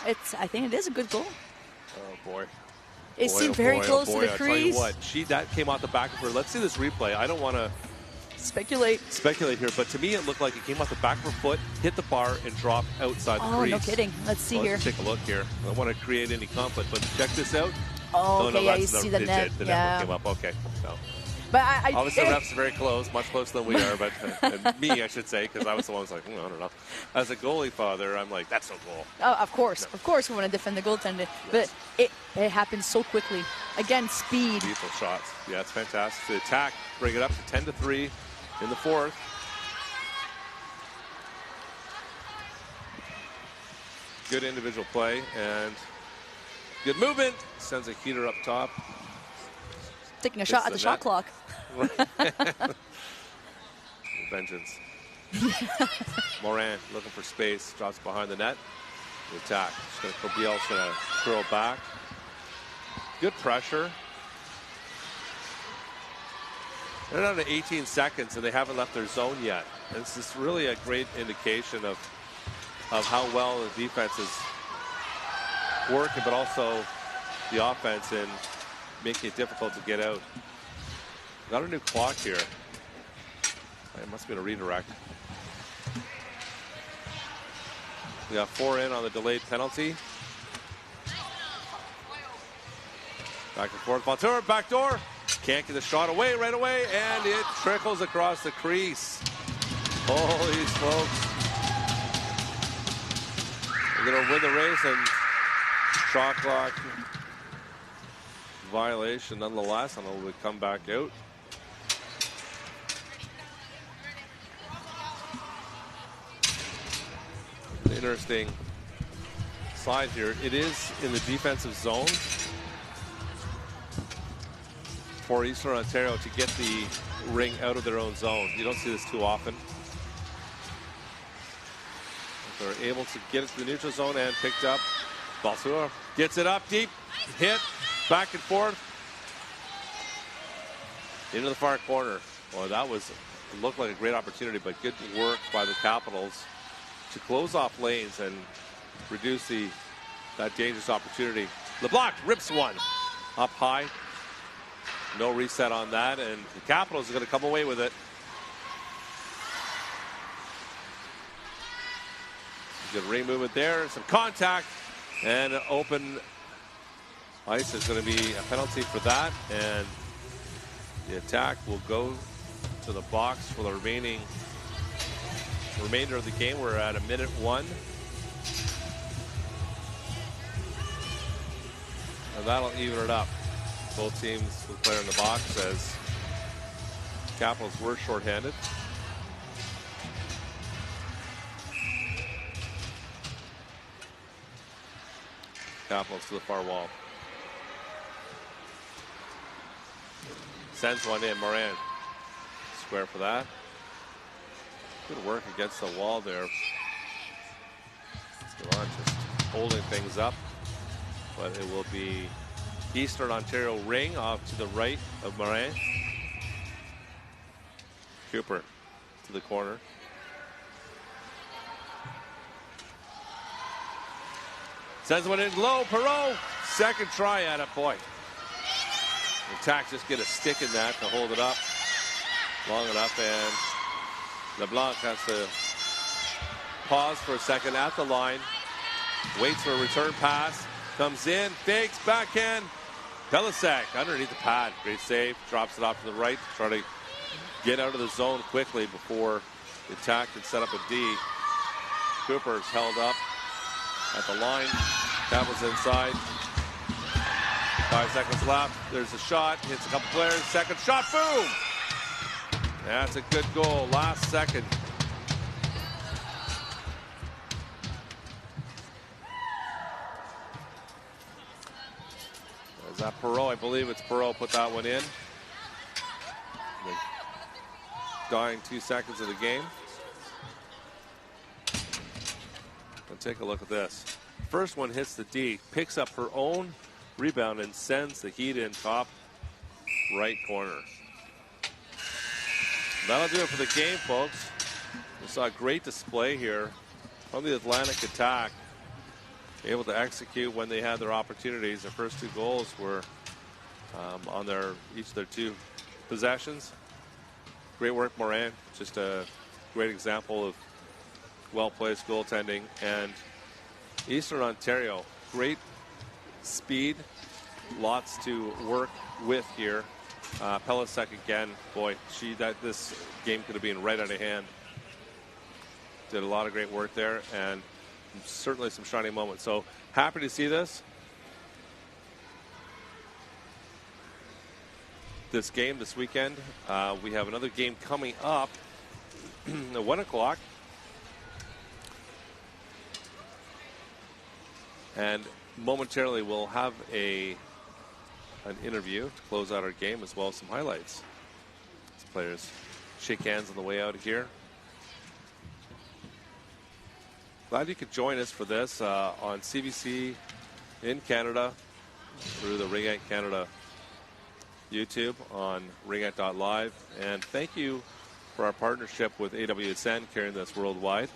I think it is a good goal. Oh, boy. It seemed very close to the crease. I'll tell you what, that came out the back of her. Let's see this replay. I don't want to speculate here, but to me it looked like it came out the back of her foot, hit the bar, and dropped outside the crease. Oh, no kidding. Let's see here. Let's take a look here. I don't want to create any conflict, but check this out. Oh, okay, yeah, you see the net. The net came up. Okay, no. But obviously, the refs are very close, much closer than we are. But and me, I should say, because I was the one who's like, I don't know. As a goalie father, I'm like, that's no goal. Oh, of course, we want to defend the goaltender, but it happens so quickly. Again, speed. Beautiful shots. Yeah, it's fantastic. The attack, bring it up to 10-3 in the 4th. Good individual play and good movement. Sends a heater up top. Taking a shot at the shot clock. Vengeance. Morin looking for space, drops behind the net. The attack. Kobiel's going to curl back. Good pressure. They're down to 18 seconds, and they haven't left their zone yet. And this is really a great indication of how well the defense is working, but also the offense in making it difficult to get out. Got a new clock here. It must have been a redirect. We got 4 in on the delayed penalty. Back and forth. Montour, back door. Can't get the shot away right away, and it trickles across the crease. Holy smokes. We're going to win the race, and shot clock violation nonetheless, and it will come back out. Interesting slide here. It is in the defensive zone for Eastern Ontario to get the ring out of their own zone. You don't see this too often. They're able to get it to the neutral zone and picked up. Balsua gets it up deep, hit, back and forth. Into the far corner. Well, that looked like a great opportunity, but good work by the Capitals to close off lanes and reduce that dangerous opportunity. LeBlanc rips one up high. No reset on that, and the Capitals are going to come away with it. Good ring movement there, some contact, and open ice is going to be a penalty for that, and the attack will go to the box for the remainder of the game. We're at 1:01. And that'll even it up. Both teams with a player in the box, as Capitals were shorthanded. Capitals to the far wall. Sends one in. Morin square for that. Good work against the wall there. Gallant just holding things up, but it will be Eastern Ontario ring off to the right of Morin. Cooper to the corner. Sends one in low. Perreault, second try at it. Boy, the attack just get a stick in that to hold it up long enough, and LeBlanc has to pause for a second at the line, waits for a return pass, comes in, fakes, backhand. Pellisek underneath the pad, great save, drops it off to the right to try to get out of the zone quickly before the attack can set up a D. Cooper's held up at the line, Capitals inside. 5 seconds left, there's a shot, hits a couple players, second shot, boom! That's a good goal, last second. Is that Perreault? I believe it's Perreault put that one in. The dying 2 seconds of the game. And take a look at this. First one hits the D, picks up her own rebound and sends the Heat in top right corner. That'll do it for the game, folks. We saw a great display here from the Atlantic attack. Able to execute when they had their opportunities. Their first 2 goals were on each of their 2 possessions. Great work, Morin. Just a great example of well-placed goaltending. And Eastern Ontario, great speed, lots to work with here. Pellisek again, boy, this game could have been right out of hand. Did a lot of great work there, and certainly some shining moments. So happy to see this game this weekend. We have another game coming up at 1 o'clock. And momentarily we'll have an interview to close out our game, as well as some highlights. As players shake hands on the way out of here. glad you could join us for this on CBC in Canada through the Ringette Canada YouTube on ringette.live. And thank you for our partnership with AWSN carrying this worldwide.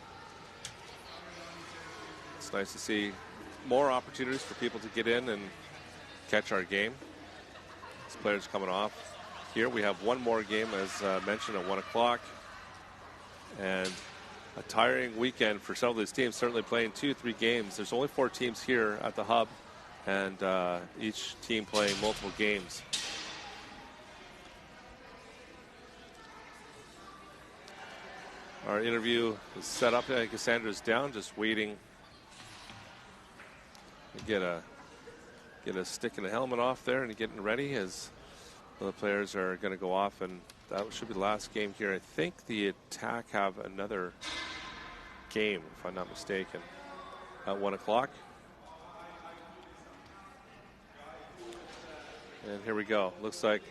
It's nice to see more opportunities for people to get in and catch our game. These players coming off. Here we have one more game, as mentioned, at 1 o'clock. And a tiring weekend for several of these teams, certainly playing 2-3 games. There's only 4 teams here at the Hub, and each team playing multiple games. Our interview is set up. Cassandra's down, just waiting to get a stick and a helmet off there and getting ready as the players are going to go off, and that should be the last game here. I think the Attack have another game, if I'm not mistaken, at 1 o'clock. And here we go. Looks like,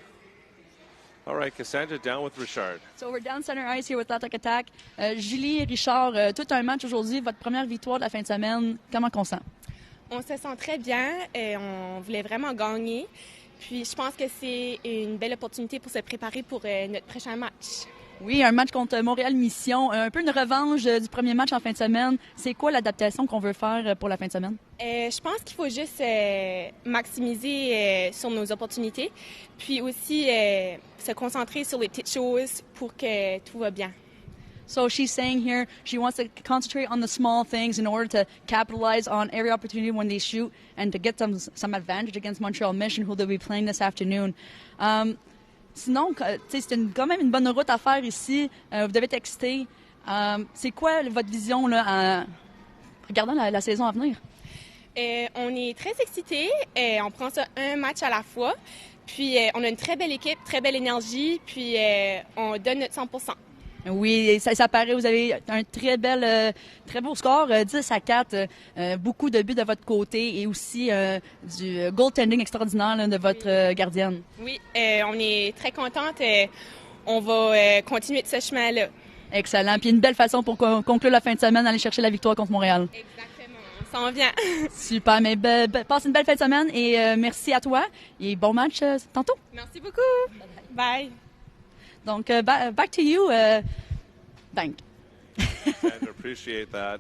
all right, Cassandra down with Richard. So we're down center ice here with Attack. Julie, Richard, tout un match aujourd'hui, votre première victoire de la fin de semaine. Comment on sent? On se sent très bien. On voulait vraiment gagner. Puis je pense que c'est une belle opportunité pour se préparer pour notre prochain match. Oui, un match contre Montréal Mission, un peu une revanche du premier match en fin de semaine. C'est quoi l'adaptation qu'on veut faire pour la fin de semaine? Je pense qu'il faut juste maximiser sur nos opportunités, puis aussi se concentrer sur les petites choses pour que tout va bien. So she's saying here she wants to concentrate on the small things in order to capitalize on every opportunity when they shoot and to get some advantage against Montreal Mission, who they'll be playing this afternoon. Sinon, c'est quand même une bonne route à faire ici. Vous devez être excité. C'est quoi votre vision là, en regardant la saison à venir? On est très excités. On prend ça un match à la fois. Puis on a une très belle équipe, très belle énergie. Puis on donne notre 100%. Oui, ça paraît. Vous avez un très beau score, 10-4, beaucoup de buts de votre côté et aussi du goaltending extraordinaire là, de votre gardienne. Oui, on est très contente. On va continuer de ce chemin-là. Excellent. Puis une belle façon pour conclure la fin de semaine, aller chercher la victoire contre Montréal. Exactement. On s'en vient. Super. Mais passe une belle fin de semaine et merci à toi. Et bon match tantôt. Merci beaucoup. Bye. Donc, back to you, Bank. And appreciate that.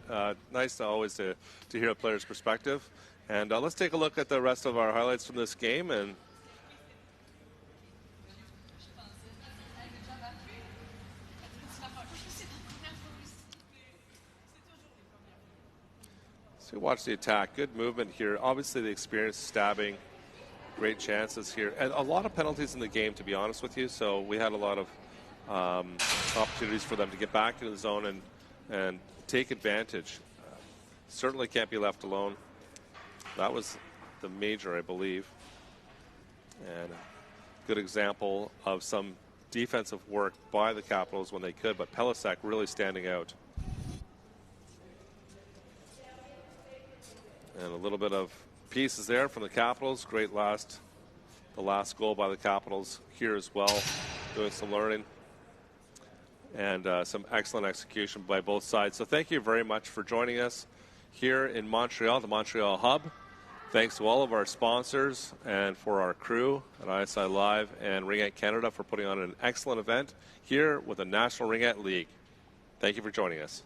Nice always to hear a player's perspective. And let's take a look at the rest of our highlights from this game. And so watch the Attack. Good movement here. Obviously, the experience stabbing. Great chances here. And a lot of penalties in the game, to be honest with you. So we had a lot of opportunities for them to get back into the zone and take advantage. Certainly can't be left alone. That was the major, I believe. And a good example of some defensive work by the Capitals when they could, but Pellisek really standing out. And a little bit of pieces there from the Capitals. Great the last goal by the Capitals here as well, doing some learning. And some excellent execution by both sides. So thank you very much for joining us here in Montreal, the Montreal Hub. Thanks to all of our sponsors and for our crew at ISI Live and Ringette Canada for putting on an excellent event here with the National Ringette League. Thank you for joining us.